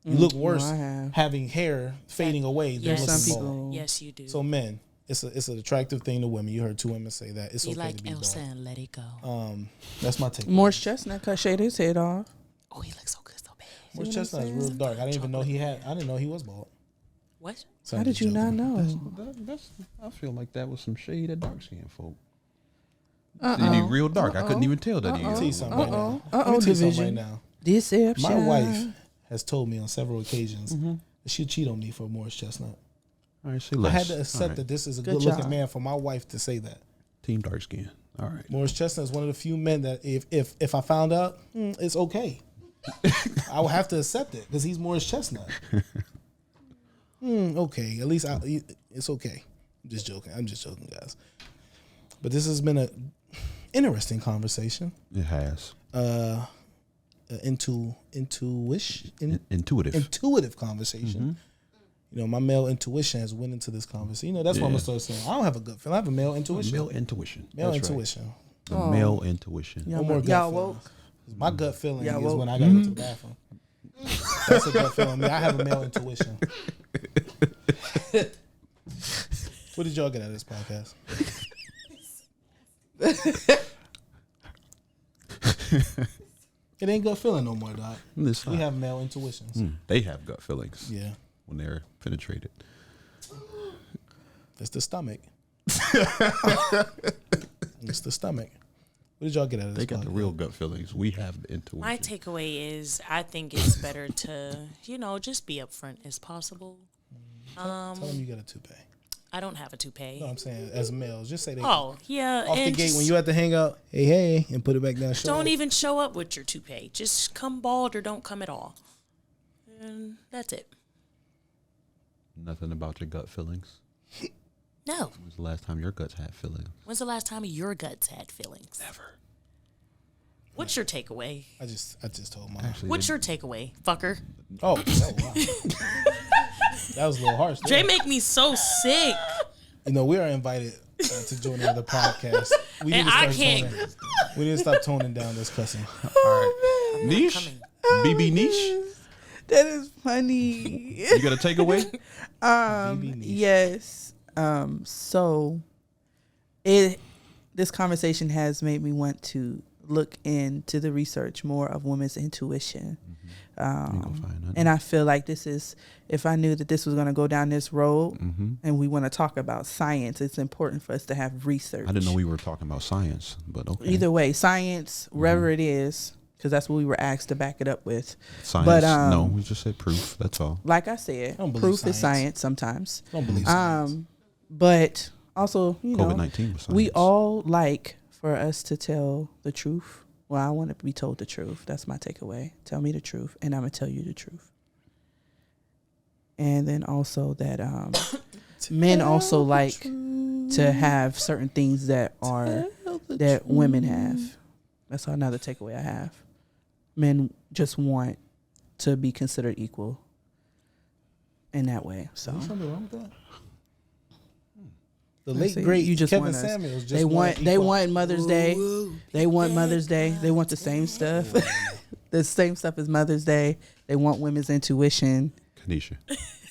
you look worse I have. having hair fading away than Yes. looking Some bald. people. Yes, you do. So men, it's an attractive thing to women. You heard two women say that it's Be okay like to be Elsa bald. and let it go. That's my take. Morris Chestnut cut shade his head off. Oh, he looks so good, so bad. Morris Chestnut is real dark. I didn't even know he had. I didn't know he was bald. What? So How I'm did just you joking. not know? That's. I feel like that was some shade at dark skin folk. You real dark. I couldn't even tell that. Let me tell you something right now. Let me Uh-oh, tell you something right division. now. Deception. My wife has told me on several occasions Mm-hmm. that she'd cheat on me for Morris Chestnut. All right, say I less. had to All accept right. that this is a Good good-looking job. man for my wife to say that. Team dark skin. All right. Morris Chestnut is one of the few men that if I found out, it's okay. I would have to accept it because he's Morris Chestnut. Okay, at least it's okay. I'm just joking, guys. But this has been a interesting conversation. It has. Intuitive conversation. You know, my male intuition has went into this conversation. You know, that's what I'm gonna start saying. I don't have a gut feeling. I have a male intuition. Male intuition. Male That's right. intuition. The male intuition. Y'all, No more gut y'all feelings. woke. My gut feeling Yeah, is well- when I gotta go to the bathroom. That's a gut feeling. I have a male intuition. What did y'all get out of this podcast? It ain't gut feeling no more, Doc. It's We not. have male intuitions. They have gut feelings Yeah, when they're penetrated. it's the stomach. It's the stomach. What did y'all get out of this? They got the podcast? real gut feelings. We have the intuition. My takeaway is I think it's better to, just be upfront as possible. Tell them you got a toupee. I don't have a toupee. No, I'm saying as males, just say they Oh, yeah. off the and gate just when you at the hangout. Hey, and put it back down. don't even show up with your toupee. Just come bald or don't come at all. And that's it. Nothing about your gut feelings. No. When's the last time your guts had feelings? When's the last time your guts had feelings? Never. What's your takeaway? I just told mom. Actually, What's your takeaway, fucker? Oh, wow. That was a little harsh. Jay there. make me so sick. You know, we are invited to join another podcast. We And need to I start can't- toning- We need to stop toning down this cussing. All right. Niche? coming. BB Niche? That is funny. You got a takeaway? BB niche. Yes. So this conversation has made me want to look into the research more of women's intuition. You ain't gonna find nothing. And I feel like this is, if I knew that this was going to go down this road and we want to talk about science, it's important for us to have research. I didn't know we were talking about science, but okay. Either way, science, wherever it is, because that's what we were asked to back it up with. Science. But, no, we just said proof. That's all. Like I said, don't believe proof is science. science sometimes. I don't believe science. But also, COVID-19 was we science. all like for us to tell the truth. Well, I want to be told the truth. That's my takeaway. Tell me the truth, and I'm going to tell you the truth. And then also that men also like to have certain things that women have. That's another takeaway I have. Men just want to be considered equal in that way. So Is something wrong with that? The I late see. great You just Kevin want us- Samuels just they want equal. Mother's Day. They want Mother's Day. They want the same stuff. The same stuff as Mother's Day. They want women's intuition. Kanisha.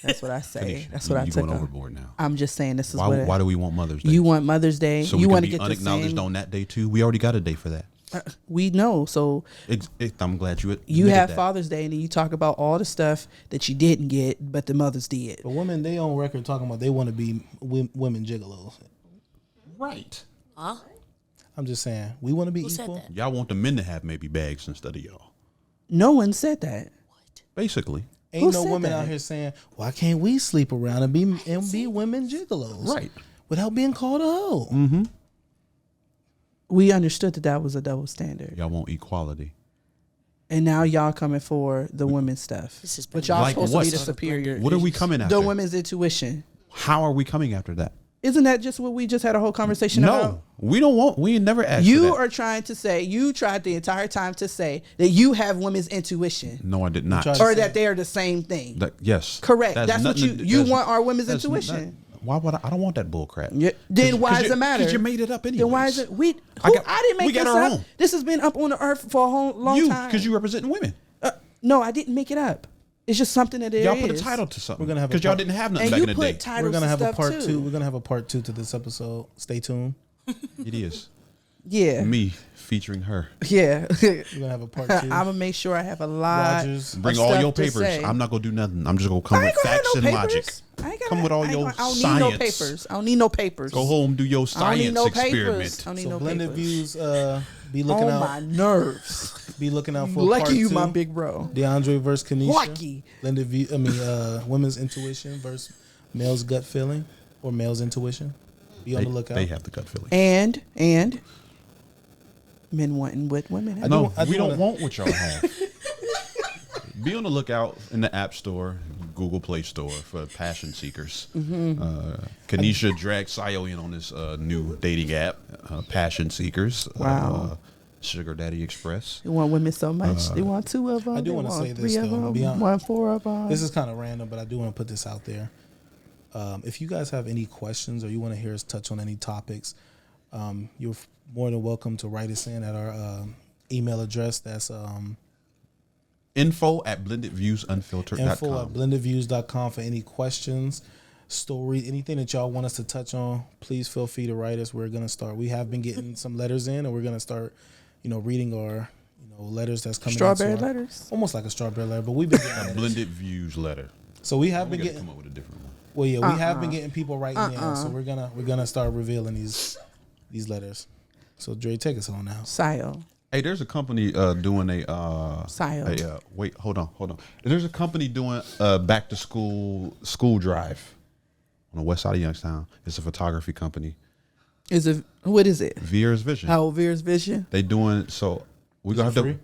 That's what I say. Kanisha, That's what I you took going on. overboard now. I'm just saying this is Why what do we want Mother's Day? you want Mother's Day. So you we want can to be get the unacknowledged same. on that day too? We already got a day for that. We know. So I'm glad you you admitted have that. Father's Day, and then you talk about all the stuff that you didn't get, but the mothers did. But women, they on record talking about they want to be women gigolos. Right. Huh? I'm just saying, we want to be Who said equal. that? Y'all want the men to have maybe bags instead of y'all. No one said that. Basically. Ain't Who no said women that? out here saying, "Why can't we sleep around and be women gigolos?" Right. Without being called a hoe. We understood that was a double standard, Y'all want equality. and now y'all coming for the women's stuff. This has But been y'all Like supposed what? to be the superior. What are we coming after? The women's intuition. How are we coming after that? Isn't that just what we just had a whole conversation No. about? We don't want. We never asked. You for that. are trying to say, you tried the entire time to say that you have women's intuition. No, I did not. tried- Or that they are the same thing. Yes. Correct. That's what nothing you that's- want our women's that's intuition. why would I don't want that bull crap. Yeah. Then why does it matter? Because you made it up anyway. Then why is it I got- didn't make we got this our up. own. This has been up on the earth for a whole long time. Because you representing women. No, I didn't make it up. It's just something that Y'all put a title to something. We're gonna have a because y'all part- didn't have nothing And back you in the day. put titles We're gonna to have a stuff part too. two. We're gonna have a part 2 to this episode. Stay tuned. It is Yeah. me featuring her. Yeah. We're gonna have a part 2. I'm gonna make sure I have a lot. Rogers. Bring of all stuff your to papers. say. I'm not gonna do nothing. I'm just gonna come I with ain't gonna have facts no and papers. logic. I ain't gonna Come with all I ain't your gonna- I don't science. need no papers. I don't need no papers. Go home, do your I don't need science no experiment. papers. I don't need So no blended papers. views. Be looking On out. my nerves. Be looking out for Lucky part you, 2. my big bro. DeAndre versus Kanisha. Lucky. Blended view. Women's intuition versus male's gut feeling or male's intuition. Be on the lookout. They have the gut feeling. And men wanting what women have. No, I do we don't wanna- want what y'all have. Be on the lookout in the App Store, Google Play Store for passion seekers. Kanisha dragged Sayo in on this new dating app, Passion Seekers. Wow. Sugar Daddy Express. They want women so much. They want 2 of them. I do they wanna want say this, 3 of though, them. be honest. Want 4 of them. This is kind of random, but I do want to put this out there. If you guys have any questions or you want to hear us touch on any topics, you're more than welcome to write us in at our email address. That's info@blendedviewsunfiltered.com. info@blendedviews.com for any questions, stories, anything that y'all want us to touch on. Please feel free to write us. We're gonna start. We have been getting some letters in, and we're gonna start, reading our, letters that's coming. Strawberry into our- letters. almost like a strawberry letter, but we've been getting letters. Blended Views letter. So we have We been got to getting. come up with a different one. Well, yeah, we have been getting people writing in, so we're gonna start revealing these letters. So Dre, take us on now. Sile. Hey, there's a company doing a Sile. wait, hold on. There's a company doing a back to school drive on the west side of Youngstown. It's a photography company. What is it? Veer's Vision. How Veer's Vision? They doing so we're gonna have free? to.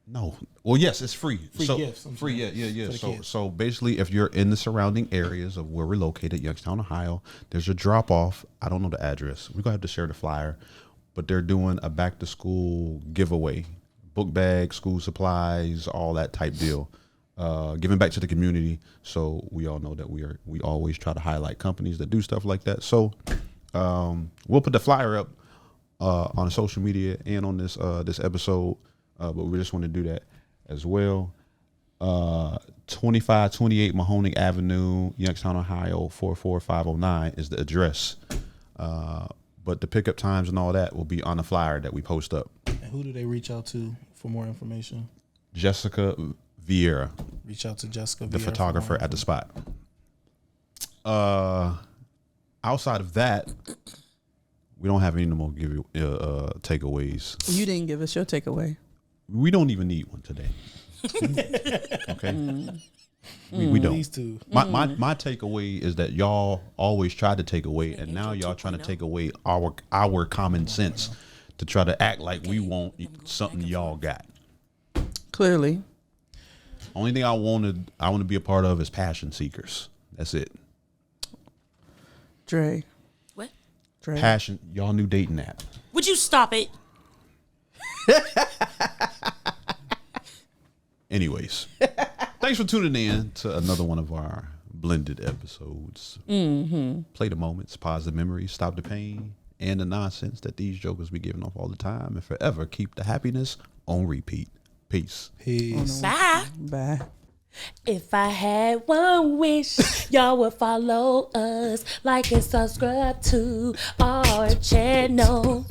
No. Well, yes, it's free. Free so, gifts, I'm Free, saying, yeah. for the So, kids. so basically, if you're in the surrounding areas of where we're located, Youngstown, Ohio, there's a drop off. I don't know the address. We're gonna have to share the flyer, but they're doing a back to school giveaway, book bags, school supplies, all that type deal. Giving back to the community. So we all know that we always try to highlight companies that do stuff like that. So we'll put the flyer up on social media and on this episode. But we just want to do that as well. 2528 Mahoning Avenue, Youngstown, Ohio, 44509 is the address. But the pickup times and all that will be on the flyer that we post up. And who do they reach out to for more information? Jessica Vieira, Reach out to Jessica, the Vieira for photographer more at the spot. Outside of that, we don't have any more takeaways. You didn't give us your takeaway. We don't even need one today. Okay, we don't. These two. My takeaway is that y'all always tried to take away, and now y'all trying to take away our common sense to try to act like we want something y'all got. Clearly. Only thing I want to be a part of is Passion Seekers. That's it. Dre. What? Dre. Passion, y'all new dating app. Would you stop it? Anyways, thanks for tuning in to another one of our blended episodes. Play the moments, pause the memories, stop the pain, and the nonsense that these jokers be giving off all the time, and forever keep the happiness on repeat. Peace. Peace. Bye. Bye. If I had one wish, y'all would follow us, like and subscribe to our channel.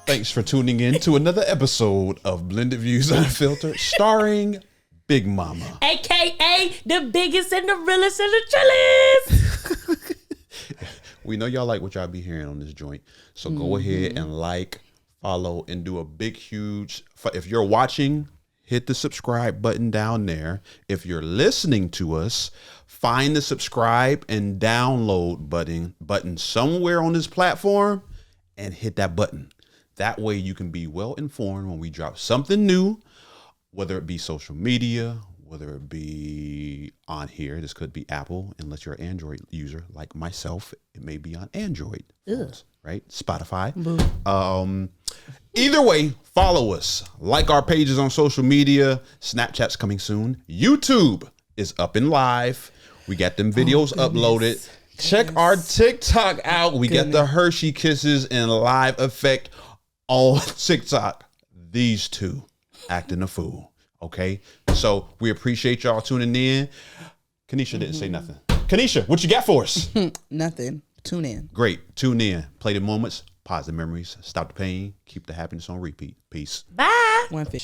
Thanks for tuning in to another episode of Blended Views Unfiltered, starring Big Mama. AKA the biggest and the realest and the trillest. We know y'all like what y'all be hearing on this joint, so go ahead and like, follow, and do a big, huge. If you're watching, hit the subscribe button down there. If you're listening to us, find the subscribe and download button somewhere on this platform and hit that button. That way you can be well informed when we drop something new, whether it be social media, whether it be on here, this could be Apple, unless you're an Android user like myself. It may be on Android phones, right? Spotify. Either way, follow us. Like our pages on social media. Snapchat's coming soon. YouTube is up and live. We got them videos uploaded. Check our TikTok out. We got the Hershey Kisses in live effect on TikTok. These two acting a fool. Okay? So we appreciate y'all tuning in. Kanisha didn't say nothing. Kanisha, what you got for us? Nothing. Tune in. Great. Tune in. Play the moments. Positive memories. Stop the pain. Keep the happiness on repeat. Peace. Bye. One fish.